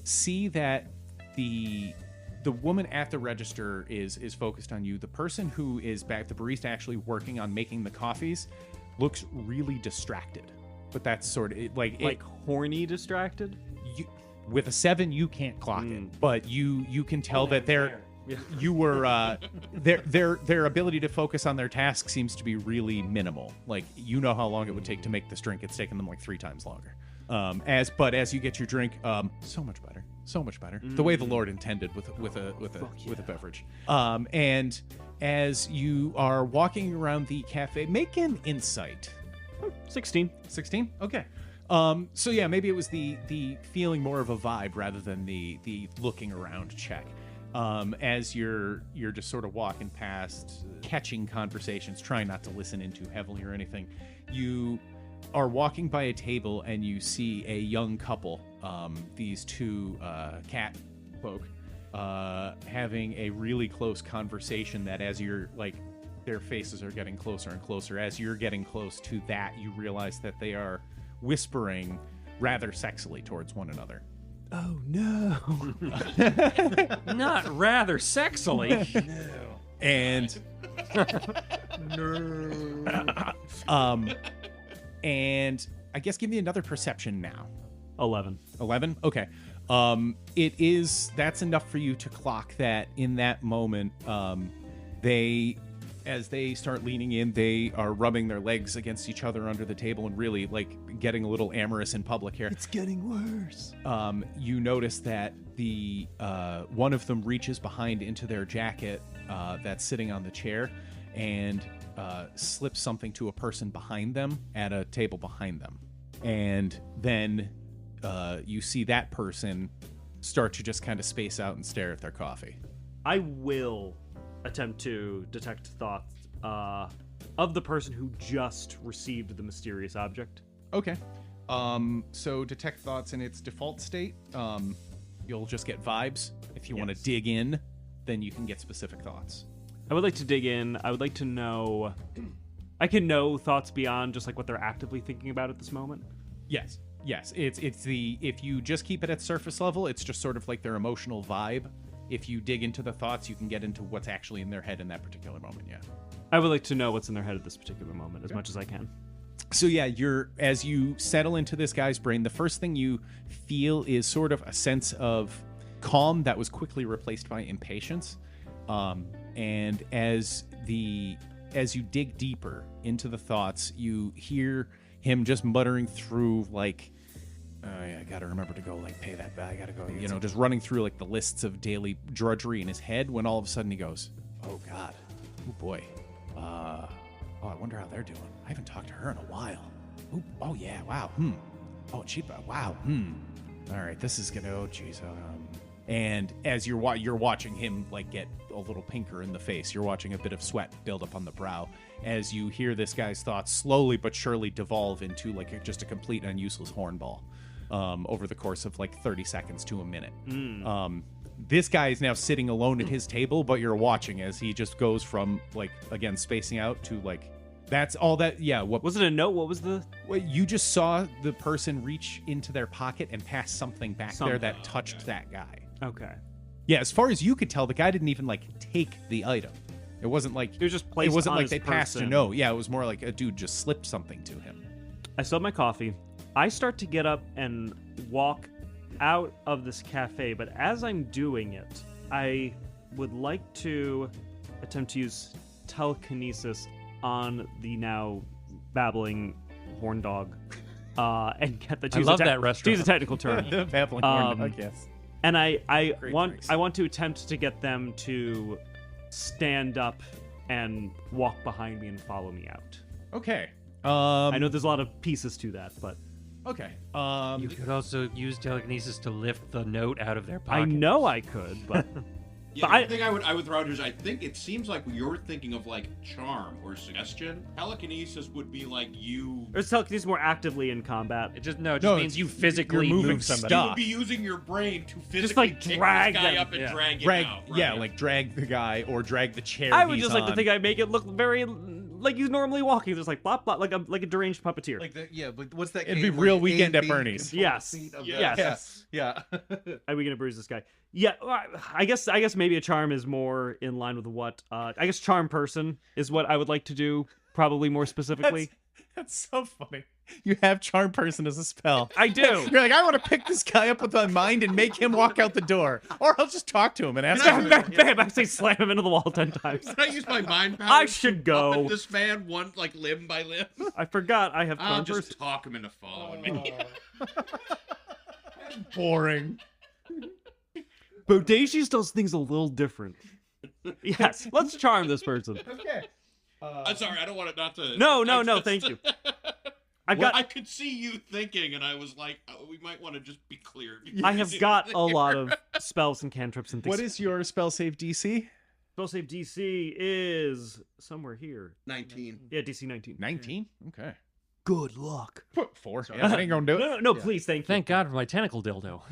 C: see that the woman at the register is focused on you. The person who is back, the barista actually working on making the coffees, looks really distracted. But that's sort of like
D: horny distracted.
C: With a 7, you can't clock it, but you can tell that you were their ability to focus on their task seems to be really minimal. Like, you know how long it would take to make this drink. It's taken them like 3 times longer. As you get your drink, so much better. The way the Lord intended with a beverage. And as you are walking around the cafe, make an insight.
D: 16.
C: 16? Okay. So yeah, maybe it was the feeling more of a vibe rather than the looking around check. As you're just sort of walking past, catching conversations, trying not to listen in too heavily or anything, you are walking by a table and you see a young couple, these 2 cat folk, having a really close conversation that as you're like, their faces are getting closer and closer. As you're getting close to that, you realize that they are whispering rather sexily towards one another.
D: Oh no.
A: Not rather sexily.
C: No. And and I guess give me another perception now.
D: 11.
C: 11? Okay. That's enough for you to clock that in that moment. As they start leaning in, they are rubbing their legs against each other under the table and really like getting a little amorous in public here.
D: It's getting worse.
C: You notice that the one of them reaches behind into their jacket that's sitting on the chair and slips something to a person behind them at a table behind them. And then you see that person start to just kind of space out and stare at their coffee.
D: I will attempt to detect thoughts of the person who just received the mysterious object.
C: Okay. So detect thoughts in its default state. You'll just get vibes. If you want to dig in, then you can get specific thoughts.
D: I would like to dig in. I would like to know. I can know thoughts beyond just like what they're actively thinking about at this moment.
C: Yes. It's the if you just keep it at surface level, it's just sort of like their emotional vibe. If you dig into the thoughts, you can get into what's actually in their head in that particular moment. Yeah.
D: I would like to know what's in their head at this particular moment as much as I can.
C: So yeah, as you settle into this guy's brain, the first thing you feel is sort of a sense of calm that was quickly replaced by impatience. And as you dig deeper into the thoughts, you hear him just muttering through like, oh yeah, I gotta remember to go like pay that back. I gotta go, just running through like the lists of daily drudgery in his head. When all of a sudden he goes, oh God, oh boy, I wonder how they're doing. I haven't talked to her in a while. Ooh, oh yeah, wow. Oh, wow. All right, this is gonna. Oh geez. And as you're watching him like get a little pinker in the face, you're watching a bit of sweat build up on the brow as you hear this guy's thoughts slowly but surely devolve into like just a complete and useless hornball over the course of like 30 seconds to a minute. This guy is now sitting alone at his table, but you're watching as he just goes from like again spacing out to like that's all that. Yeah. What
D: was it? A note? What was the?
C: Well, you just saw the person reach into their pocket and pass something back there that touched that guy.
D: Okay.
C: Yeah, as far as you could tell, the guy didn't even like take the item. It wasn't like
D: it was just placed.
C: It wasn't
D: on
C: like
D: his
C: they passed
D: person.
C: a note. Yeah, it was more like a dude just slipped something to him.
D: I still have my coffee. I start to get up and walk out of this cafe, but as I'm doing it, I would like to attempt to use telekinesis on the now babbling horn dog, and get the.
A: I love that restaurant.
D: To use a technical term.
C: The babbling horn dog, yes.
D: And I want
C: drinks.
D: I want to attempt to get them to stand up and walk behind me and follow me out.
C: Okay.
D: I know there's a lot of pieces to that, but
C: Okay.
A: You could also use telekinesis to lift the note out of their pocket.
D: I know I could, but
B: Yeah,
D: But
B: the thing I would throw out is I think it seems like you're thinking of like charm or suggestion. Telekinesis would be like you.
D: or is telekinesis more actively in combat?
A: It just means
C: it's-
A: you physically
C: you're moving
A: move somebody.
C: stuff.
B: You would be using your brain to physically
D: like,
B: pick
D: drag
B: this guy
D: them.
B: up and
A: Yeah.
B: drag
C: drag,
B: him out. Right?
C: yeah, like drag the guy or drag the chair.
D: I would
C: he's
D: just like to
C: on.
D: think I make it look very like he's normally walking. Just like blah blah, like a deranged puppeteer.
E: Like the, yeah, but what's that?
C: It'd
E: game
C: be
E: where
C: real
E: you
C: Weekend
E: A,
C: at
E: B,
C: Bernie's.
E: control
D: Yes.
E: feet of
B: Yes.
E: the-
D: Yes.
E: Yeah.
D: Are we gonna bruise this guy? Yeah, I guess maybe a charm is more in line with what I guess charm person is what I would like to do. Probably more specifically.
C: That's so funny. You have charm person as a spell.
D: I do.
C: You're like, I want to pick this guy up with my mind and make him walk out the door, or I'll just talk to him and ask him.
D: Bam, bam, I say slam him into the wall 10 times.
B: Can I use my mind power?
D: I should go.
B: Up at this man one like limb by limb.
D: I forgot I have
B: I'll
D: charm
B: just
D: person.
B: talk him into following me.
C: Boring.
D: Bodacious does things a little different. Yes, let's charm this person.
C: Okay.
B: I'm sorry, I don't want it not to.
D: No, thank you.
B: I could see you thinking, and I was like, oh, we might want to just be clear.
D: I have got a lot of spells and cantrips and things.
C: What is your spell save DC?
D: spell save DC is somewhere here.
B: 19.
D: Yeah, DC 19.
C: 19. Okay.
D: Good luck.
C: 4. Yeah, that ain't gonna do it.
D: No, please, thank you.
A: Thank God for my tentacle dildo.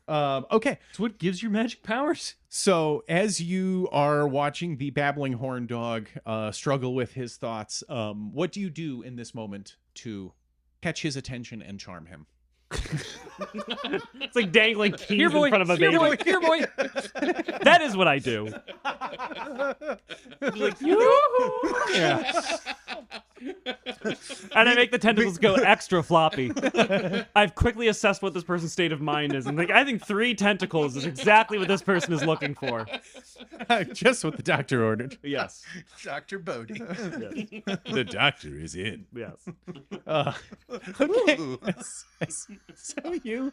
C: Okay.
A: It's what gives you magic powers.
C: So as you are watching the babbling horn dog struggle with his thoughts, what do you do in this moment to catch his attention and charm him?
D: It's like dangling keys
A: Here, boy.
D: in front of a
A: Here,
D: baby.
A: boy. Here, boy.
D: That is what I do. Like,
C: Yeah.
D: and I make the tentacles go extra floppy. I've quickly assessed what this person's state of mind is, and I think 3 tentacles is exactly what this person is looking for.
C: Just what the doctor ordered.
D: Yes.
E: Dr. Bodie.
D: Yes.
C: The doctor is in.
D: Yes.
C: Okay. So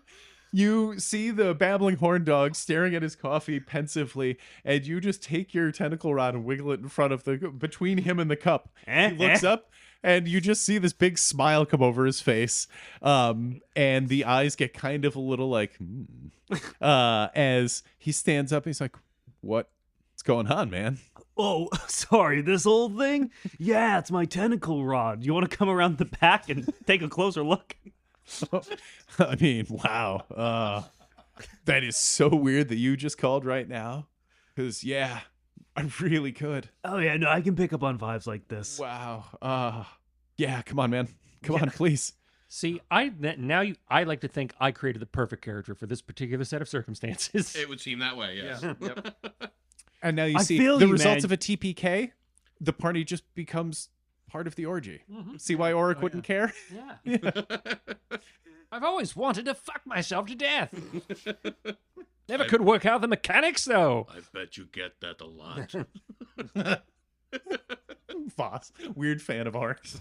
C: you see the babbling horn dog staring at his coffee pensively, and you just take your tentacle rod and wiggle it in front of between him and the cup. He looks up, and you just see this big smile come over his face, and the eyes get kind of a little like, as he stands up. He's like, "What's going on, man?"
D: Oh, sorry, this old thing? Yeah, it's my tentacle rod. You want to come around the back and take a closer look?
C: I mean, wow. That is so weird that you just called right now. Because, yeah, I really could.
D: Oh yeah, no, I can pick up on vibes like this.
C: Wow. Yeah, come on, man. Come on, please.
A: See, I like to think I created the perfect character for this particular set of circumstances.
B: It would seem that way, yes.
E: Yep.
C: And now you
D: I
C: see
D: feel
C: the
D: you,
C: results
D: man.
C: of a TPK, the party just becomes part of the orgy. See why Auric wouldn't care?
A: Yeah. I've always wanted to fuck myself to death. Never could work out the mechanics, though.
B: I bet you get that a lot.
C: Voss, weird fan of Auric's.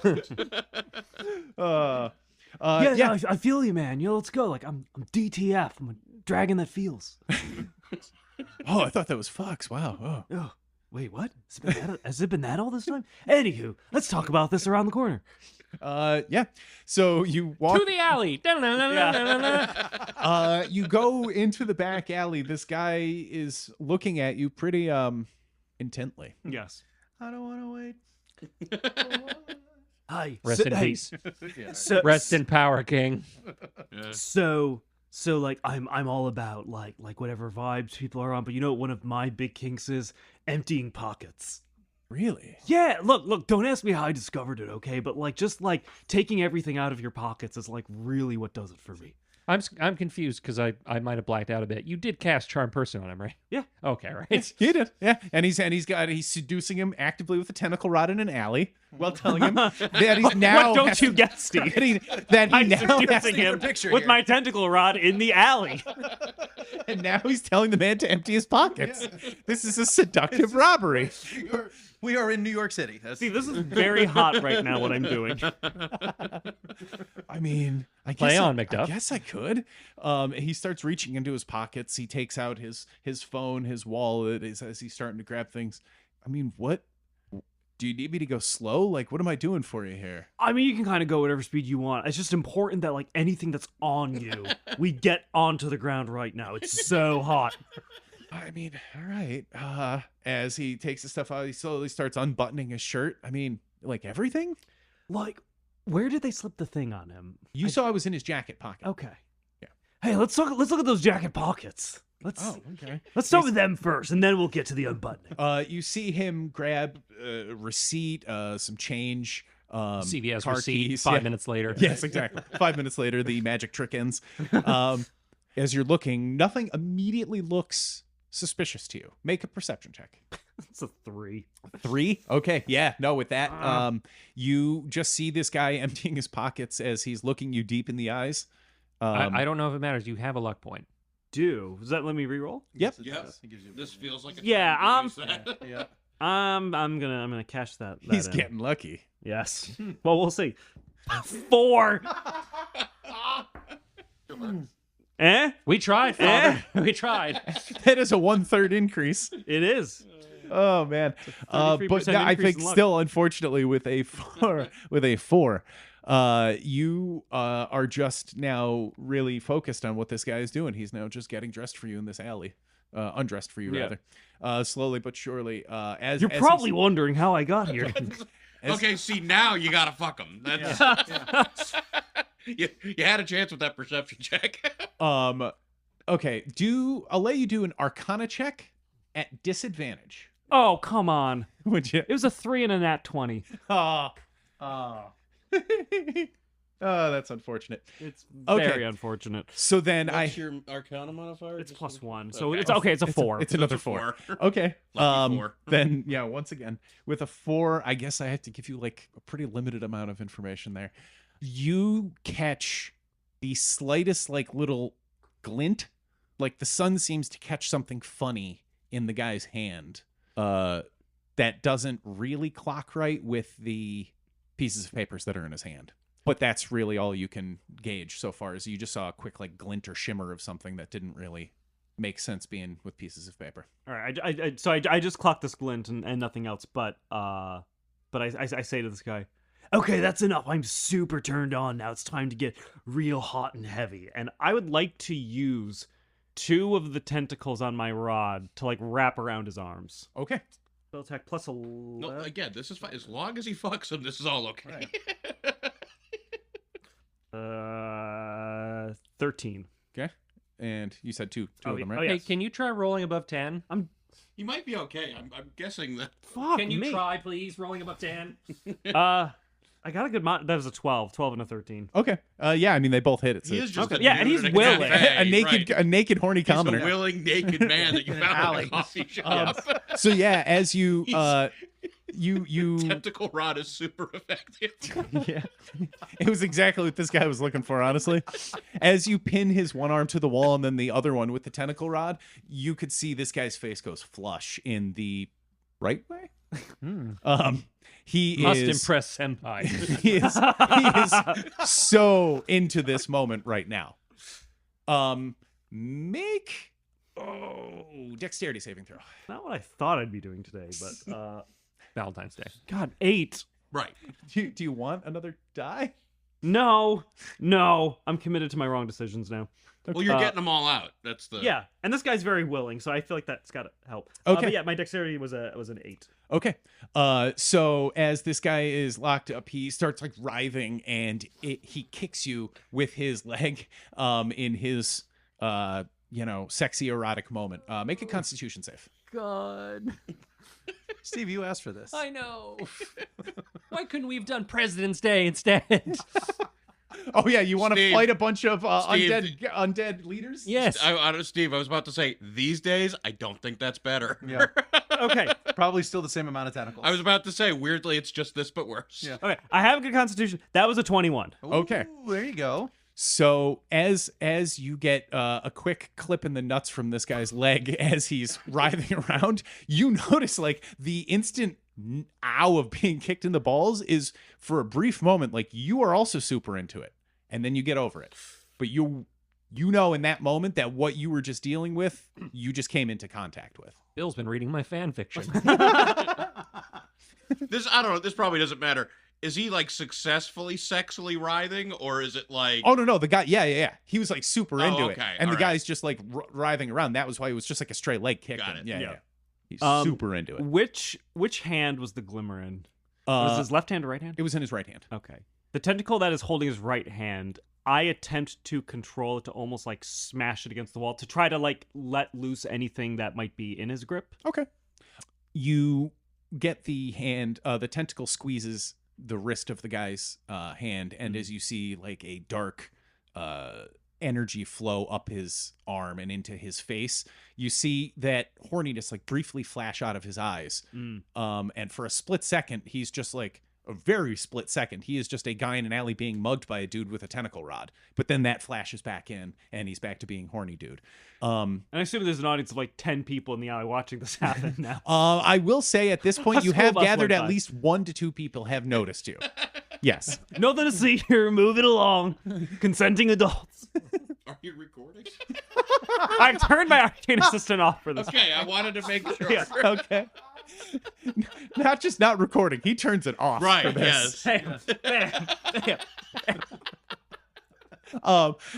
D: Yeah, no, I feel you, man. Let's go. Like I'm DTF. I'm a dragon that feels.
C: Oh, I thought that was Fox. Wow. Oh.
D: Oh, wait, what? Has it been that all this time? Anywho, let's talk about this around the corner.
C: Yeah. So you walk
A: To the alley.
C: you go into the back alley. This guy is looking at you pretty intently.
D: Yes.
E: I don't want to wait.
D: Hi.
A: Rest in
D: hey,
A: peace.
D: So,
A: Rest in power, King.
D: So like I'm all about like whatever vibes people are on, but you know what one of my big kinks is? Emptying pockets.
C: Really?
D: Yeah, look, don't ask me how I discovered it, okay? But like just like taking everything out of your pockets is like really what does it for me.
A: I'm confused because I might have blacked out a bit. You did cast Charm Person on him, right?
D: Yeah.
A: Okay, right.
C: He did. Yeah. And he's seducing him actively with a tentacle rod in an alley while telling him that he's now
D: What don't you get, Steve?
C: that he
D: I'm
C: now has
D: seducing him
E: picture
D: with
E: here.
D: my tentacle rod in the alley.
C: and now he's telling the man to empty his pockets. This is a seductive robbery.
E: We are in New York City. That's
D: See, this is very hot right now, what I'm doing.
C: I mean, I guess
A: Play on,
C: I
A: McDuff.
C: guess I could. He starts reaching into his pockets. He takes out his phone, his wallet as he's starting to grab things. I mean, what? Do you need me to go slow? Like, what am I doing for you here?
D: I mean, you can kind of go whatever speed you want. It's just important that, like, anything that's on you, we get onto the ground right now. It's so hot.
C: I mean, all right. As he takes the stuff out, he slowly starts unbuttoning his shirt. I mean, like everything?
D: Like, where did they slip the thing on him?
C: You saw it was in his jacket pocket.
D: Okay.
C: Yeah.
D: Hey, let's look at those jacket pockets.
C: Okay.
D: Let's start with them first, and then we'll get to the unbuttoning.
C: You see him grab a receipt, some change,
A: CVS
C: car
A: receipt.
C: keys.
A: 5 minutes later.
C: Yes, exactly. 5 minutes later, the magic trick ends. As you're looking, nothing immediately looks suspicious to you. Make a perception check.
D: It's a 3.
C: 3? Okay. Yeah. No, with that, you just see this guy emptying his pockets as he's looking you deep in the eyes.
A: I don't know if it matters. You have a luck point.
D: Does that let me reroll?
C: Yep.
B: Yes. This feels like a
D: Yeah,
B: time to use that.
E: yeah.
D: I'm gonna cash that.
C: He's
D: in.
C: getting lucky.
D: Yes. Well, we'll see. 4. Eh?
A: We tried, Father. We tried.
C: That is a 1/3 increase.
D: It is.
C: Oh man.
D: 33%
C: But no, I
D: increase
C: think
D: in luck.
C: still, unfortunately, with a 4, you are just now really focused on what this guy is doing. He's now just getting dressed for you in this alley. Undressed for you,
D: Yeah.
C: rather. Slowly but surely. As
D: You're
C: as
D: probably
C: he's-
D: wondering how I got here.
B: Okay, see, now you gotta fuck him. That's you had a chance with that perception check.
C: Okay. I'll let you do an Arcana check at disadvantage.
D: Oh, come on.
C: Would you?
D: It was a 3 and a nat 20.
C: Oh, that's unfortunate.
D: It's
C: Okay.
D: very unfortunate.
C: So then
B: What's your Arcana modifier?
D: It's
B: Just
D: +1.
B: okay.
D: So it's okay. It's a 4.
C: It's another 4. Okay.
B: Lucky 4.
C: Then yeah, once again, with a 4, I guess I have to give you like a pretty limited amount of information there. You catch the slightest like little glint, like the sun seems to catch something funny in the guy's hand. That doesn't really clock right with the pieces of papers that are in his hand. But that's really all you can gauge so far, is you just saw a quick like glint or shimmer of something that didn't really make sense being with pieces of paper.
D: All right. I just clocked this glint and nothing else. But I say to this guy, okay, that's enough. I'm super turned on now. It's time to get real hot and heavy. And I would like to use 2 of the tentacles on my rod to like wrap around his arms.
C: Okay.
D: Spell attack plus 11.
B: No, again, this is fine. As long as he fucks him, this is all okay.
D: 13.
C: Okay. And you said two
D: Oh,
C: of them,
D: yeah.
C: right?
D: Oh,
A: Hey,
D: yes.
A: can you try rolling above 10?
B: You might be okay. I'm guessing that.
D: Fuck
A: Can you
D: me.
A: try, please, rolling above 10?
D: I got a good that was a 12 and a 13.
C: Okay. Yeah, I mean they both hit it. So
B: He is just
D: Okay.
B: a
D: Yeah,
B: dude
D: and he's
B: at
D: willing.
B: cafe,
C: a naked horny
B: He's
C: commoner.
B: a willing naked man that you found at
E: alley.
B: a coffee shop.
C: So yeah, as you you
B: Tentacle rod is super effective.
C: yeah, it was exactly what this guy was looking for, honestly. As you pin his one arm to the wall and then the other one with the tentacle rod, you could see this guy's face goes flush in the right way. He
A: Must
C: is
A: impress senpai.
C: he is so into this moment right now. Make dexterity saving throw.
D: Not what I thought I'd be doing today, but
A: Valentine's Day.
D: God, 8.
B: Right.
C: Do you want another die?
D: No, I'm committed to my wrong decisions now.
B: Well, you're getting them all out. That's the.
D: Yeah, and this guy's very willing, so I feel like that's got to help.
C: Okay.
D: But yeah, my dexterity was an 8.
C: Okay. So as this guy is locked up, he starts like writhing, and he kicks you with his leg, in his sexy erotic moment. Make a Constitution save.
A: God.
E: Steve, you asked for this.
A: I know. Why couldn't we have done President's Day instead?
C: Oh yeah, you want to
B: Steve.
C: fight a bunch of
B: Steve.
C: undead leaders?
A: Yes.
B: Steve, I was about to say, these days, I don't think that's better.
E: Yeah.
D: Okay.
E: Probably still the same amount of tentacles.
B: I was about to say, weirdly, it's just this, but worse.
E: Yeah.
D: Okay, I have a good constitution. That was a 21.
C: Okay.
E: Ooh, there you go.
C: So as you get a quick clip in the nuts from this guy's leg as he's writhing around, you notice like the instant ow of being kicked in the balls is for a brief moment like you are also super into it, and then you get over it. But you know in that moment that what you were just dealing with, you just came into contact with.
A: Bill's been reading my fan fiction.
B: This, I don't know, this probably doesn't matter. Is he like successfully sexually writhing, or is it like?
C: Oh no, the guy, yeah. He was like super into it,
B: okay,
C: and the
B: all right.
C: guy's just like writhing around. That was why it was just like a straight leg kick.
B: Got it.
C: Yeah. He's
D: Um,
C: super into it.
D: Which hand was the glimmer in? Was his left hand or right hand?
C: It was in his right hand.
D: Okay. The tentacle that is holding his right hand, I attempt to control it to almost like smash it against the wall to try to like let loose anything that might be in his grip.
C: Okay. You get the hand, the tentacle squeezes the wrist of the guy's hand, and as you see like a dark energy flow up his arm and into his face, you see that horniness like briefly flash out of his eyes. And for a split second, he's just like a very split second, he is just a guy in an alley being mugged by a dude with a tentacle rod. But then that flashes back in, and he's back to being horny dude.
D: And I assume there's an audience of like 10 people in the alley watching this happen now.
C: I will say at this point,
D: Let's
C: you
D: go
C: have
D: bus
C: gathered
D: one
C: at
D: time.
C: least 1 to 2 people have noticed you. Yes.
D: Nothing to see here. Move it along. Consenting adults.
B: Are you recording?
D: I've turned my arcane assistant off for this.
B: Okay, I wanted to make sure.
D: Yeah.
C: Okay. Not just not recording, he turns it off.
B: Right.
C: for this.
B: Yes.
D: Bam.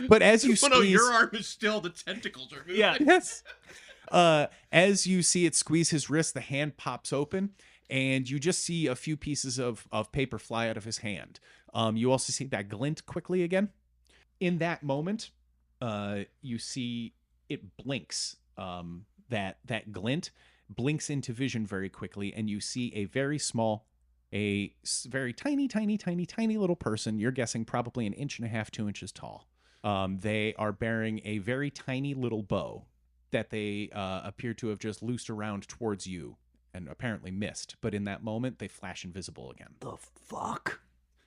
C: But as you
B: Oh
C: squeeze,
B: no, your arm is still, the tentacles are moving.
D: Yeah.
C: yes. As you see it squeeze his wrist, the hand pops open, and you just see a few pieces of paper fly out of his hand. You also see that glint quickly again. In that moment, you see it blinks. That glint blinks into vision very quickly, and you see a very small, very tiny little person. You're guessing probably 1.5 inches, 2 inches tall. They are bearing a very tiny little bow that they appear to have just loosed around towards you and apparently missed. But in that moment, they flash invisible again.
D: The fuck?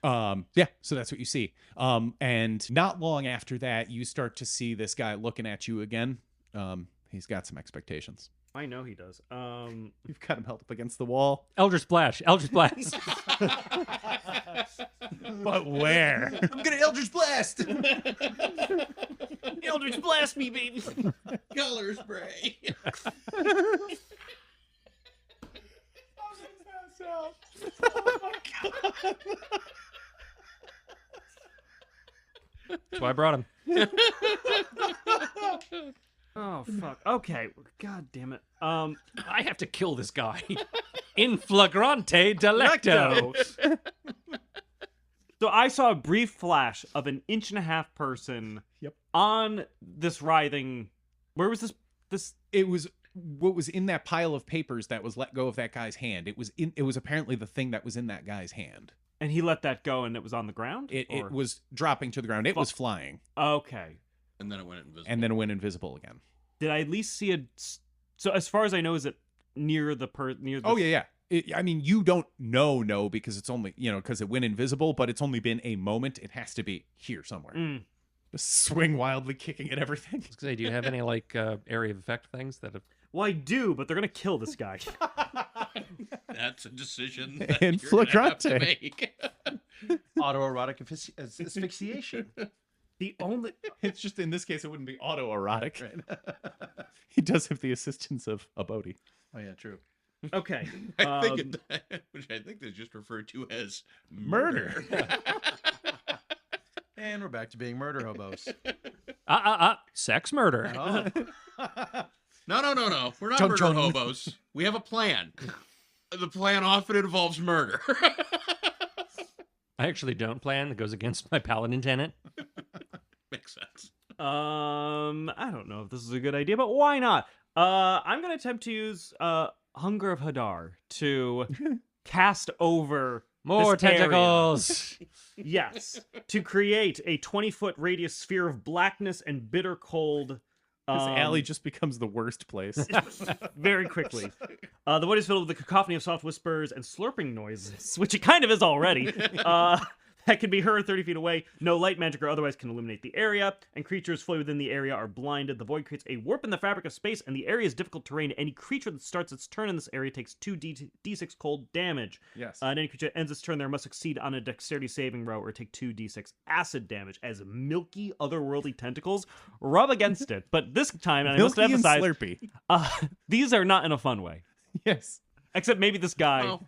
C: Yeah, so that's what you see. And not long after that, you start to see this guy looking at you again. He's got some expectations.
D: I know he does.
C: You've got him held up against the wall.
A: Eldritch Blast.
C: But where?
E: I'm gonna Eldritch Blast.
D: Eldritch blast me, baby.
B: Color spray.
A: That's why I brought him.
D: Oh fuck. Okay. God damn it.
A: I have to kill this guy. In flagrante delicto.
D: So I saw a brief flash of an 1.5-inch person on this writhing... Where was this?
C: It was what was in that pile of papers that was let go of that guy's hand. It was apparently the thing that was in that guy's hand.
D: And he let that go and it was on the ground?
C: It was dropping to the ground. It was flying.
D: Okay.
B: And then it went invisible.
C: And then it went invisible again.
D: Did I at least see a... So as far as I know, is it near the...
C: Oh, yeah. I mean, you don't know because it's only, because it went invisible, but it's only been a moment. It has to be here somewhere. Just swing wildly, kicking at everything.
A: I was gonna say, do you have any area of effect things that have...
D: Well, I do, but they're going to kill this guy.
B: That's a decision that
C: And
B: you're gonna have to
C: flagrante.
B: make.
E: Autoerotic asphyxiation.
D: The only...
C: It's just, in this case, it wouldn't be autoerotic. Right. He does have the assistance of a Bodie.
E: Oh, yeah, true.
D: Okay.
B: I think which I think is just referred to as
C: Murder.
E: And we're back to being murder hobos.
A: Sex murder.
E: Oh.
B: No. We're not
E: Chun
B: murder
E: chun.
B: hobos. We have a plan. The plan often involves murder.
A: I actually don't plan. It goes against my paladin tenet.
B: Makes sense.
D: I don't know if this is a good idea, but why not? I'm going to attempt to use Hunger of Hadar to cast over
A: More
D: this area.
A: tentacles.
D: Yes, to create a 20-foot radius sphere of blackness and bitter cold.
C: This alley just becomes the worst place.
D: Very quickly. The void is filled with the cacophony of soft whispers and slurping noises, which it kind of is already. That can be heard 30 feet away. No light, magic, or otherwise can illuminate the area, and creatures fully within the area are blinded. The void creates a warp in the fabric of space, and the area is difficult terrain. Any creature that starts its turn in this area takes 2d6 cold damage.
C: Yes.
D: And any creature that ends its turn there must succeed on a dexterity saving throw or take 2d6 acid damage as milky, otherworldly tentacles rub against it. But this time, and I must
C: Milky and
D: emphasize,
C: slurpy.
D: these are not in a fun way.
C: Yes.
D: Except maybe this guy.
B: Oh.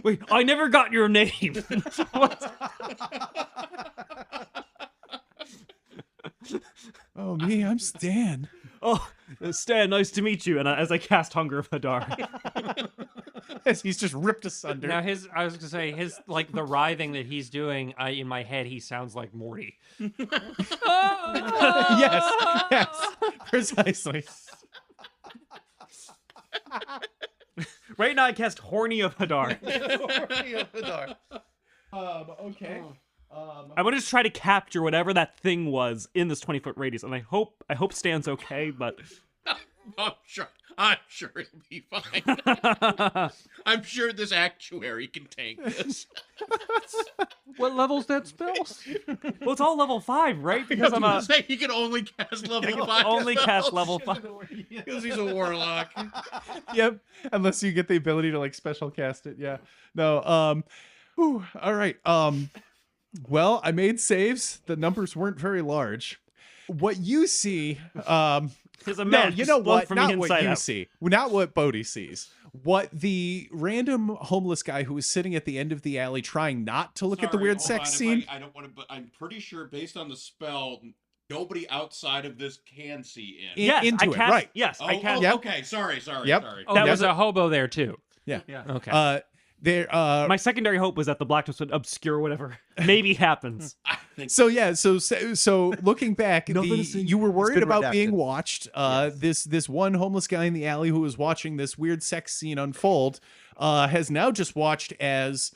D: Wait, I never got your name.
C: Oh, me, I'm Stan.
D: Oh, Stan, nice to meet you. And as I cast Hunger of Hadar.
C: As he's just ripped asunder.
A: Now I was gonna say the writhing that he's doing. In my head, he sounds like Morty.
C: Yes, precisely.
D: Right now I cast Horny of Hadar.
C: Okay.
D: I want to just try to capture whatever that thing was in this 20-foot radius. And I hope Stan's okay, but...
B: I'm sure it'll be fine. I'm sure this actuary can tank this.
A: What level's that spell?
D: Well, it's all level 5, right? Because I'm a...
B: Say he can only cast level 5.
D: only cast level 5.
B: Because he's a warlock.
C: Yep. Unless you get the ability to special cast it. Yeah. No. All right. Well, I made saves. The numbers weren't very large. What you see,
D: There's a man
C: you know what?
D: from
C: Not
D: the
C: what
D: inside
C: you
D: out.
C: see. Not what Bodie sees. What the random homeless guy who was sitting at the end of the alley trying not to look at the weird sex scene.
B: I don't want to, but I'm pretty sure based on the spell, nobody outside of this can see in.
D: Yes,
C: into
D: I
C: it,
D: cast,
C: right.
D: Yes, I
B: Oh,
D: cast...
C: Yep.
B: okay. Sorry.
C: Yep.
A: Oh,
D: That
A: there
D: was
A: was a hobo there too.
C: Yeah.
A: Okay.
C: There.
D: My secondary hope was that the blackness would obscure whatever maybe happens.
C: So looking back, you were worried
E: been
C: about being
E: redacted.
C: watched. This one homeless guy in the alley who was watching this weird sex scene unfold has now just watched as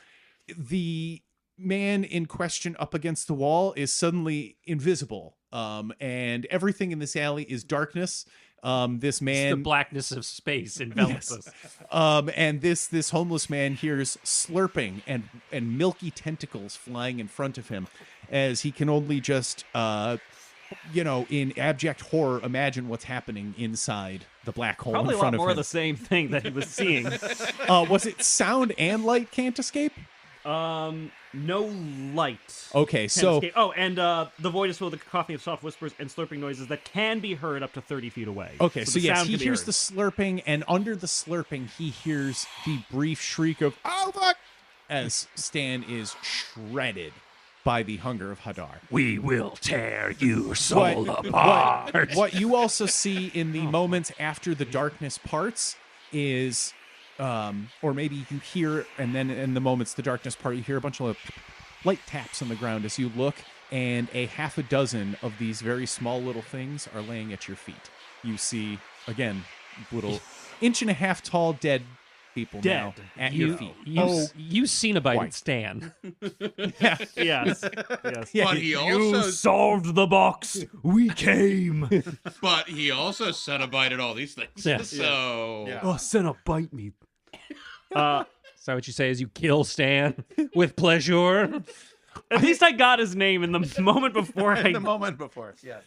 C: the man in question up against the wall is suddenly invisible. And everything in this alley is darkness. This man,
A: the blackness of space envelops us.
C: and this homeless man hears slurping and milky tentacles flying in front of him, as he can only just, in abject horror, imagine what's happening inside the black hole
D: Probably
C: in
D: a
C: front
D: lot
C: of
D: more
C: him.
D: of the same thing that he was seeing.
C: Was it sound and light can't escape?
D: No light.
C: Okay,
D: Can
C: so
D: escape. Oh, and the void is filled with the cacophony of soft whispers and slurping noises that can be heard up to 30 feet away.
C: okay, so
D: the
C: yes,
D: sound
C: he
D: can be
C: hears
D: heard.
C: the slurping, and under the slurping, he hears the brief shriek of "Oh fuck!" as Stan is shredded by the hunger of Hadar.
A: We will tear you soul apart.
C: What you also see in the moments after the darkness parts is, or maybe you hear, and then in the moments the darkness part, you hear a bunch of light taps on the ground as you look, and a half a dozen of these very small little things are laying at your feet. You see, again, little inch and a half tall dead people now at your feet.
A: You Cenobite
C: White.
A: Stan.
D: Yes. Yes.
C: Yeah,
B: But he also
D: solved the box. We came.
B: but he also Cenobited all these things.
A: Yes.
B: So
E: Yeah.
D: Oh, Cenobite me.
A: So what you say is you kill Stan with pleasure.
D: At least I got his name in the moment before I.
E: The moment before, yeah.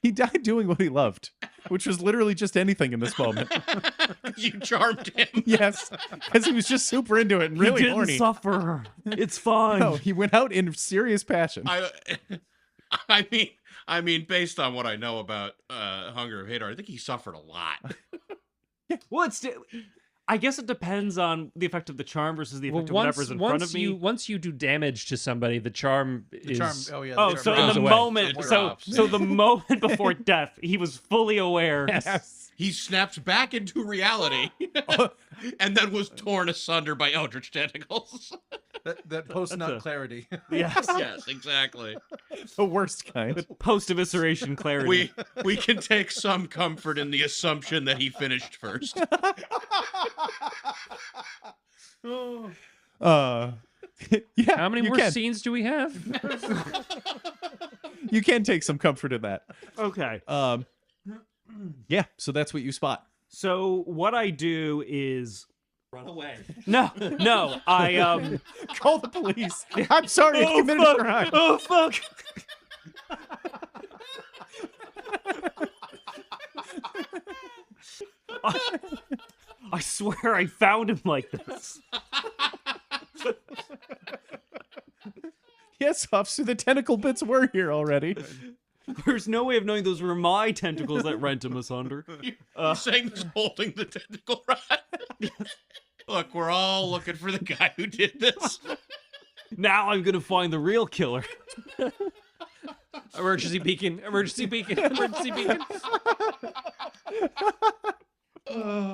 C: he died doing what he loved, which was literally just anything in this moment.
B: you charmed him.
C: Yes, because he was just super into it and
D: He
C: really
D: didn't
C: horny.
D: suffer. It's fine.
C: No, he went out in serious passion.
B: I mean, based on what I know about Hunger of Hadar, I think he suffered a lot.
D: Well, I guess it depends on the effect of the charm versus the effect of whatever's in front of me.
A: Once you do damage to somebody, the charm is...
E: Charm. Oh yeah.
D: Oh,
E: the
D: so
E: charm.
D: in
A: goes
D: the
A: away.
D: moment,
B: It
D: so
B: drops.
D: the moment before death, he was fully aware.
C: Yes.
B: He snapped back into reality and then was torn asunder by eldritch tentacles.
E: that post nut clarity.
D: Yes.
B: Yes, exactly.
C: The worst kind.
D: Post evisceration clarity.
B: We can take some comfort in the assumption that he finished first.
C: Yeah.
A: How many
C: you
A: more
C: can.
A: scenes do we have?
C: You can take some comfort in that.
D: Okay.
C: Yeah. So that's what you spot.
D: So what I do is
A: Run away.
D: no. I
C: Call the police. I'm sorry. I committed a crime.
D: Oh fuck. I swear I found him like this.
C: Yes, officer. The tentacle bits were here already.
D: There's no way of knowing those were my tentacles that rent him asunder.
B: You're saying he's holding the tentacle rod? Look, we're all looking for the guy who did this.
D: Now I'm gonna find the real killer.
A: Emergency beacon. Emergency beacon. Emergency beacon.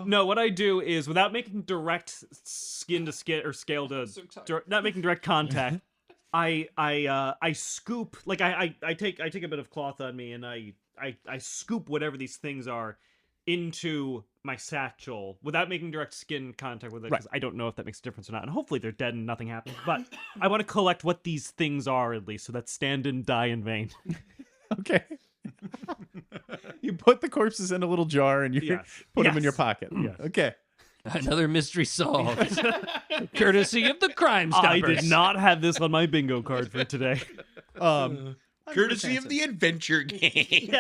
D: No, what I do is without making direct skin to skin or scale to not making direct contact, I scoop like I take a bit of cloth on me and I scoop whatever these things are into my satchel without making direct skin contact with it because I don't know if that makes a difference or not. And hopefully they're dead and nothing happens. But I want to collect what these things are at least so that Stan didn't die in vain.
C: Okay. You put the corpses in a little jar and you
D: Yes.
C: put them in
D: Yes.
C: your pocket.
D: Yes.
C: Okay.
A: Another mystery solved. Courtesy of the Crime Stoppers.
D: I did not have this on my bingo card for today.
B: Courtesy of the adventure game.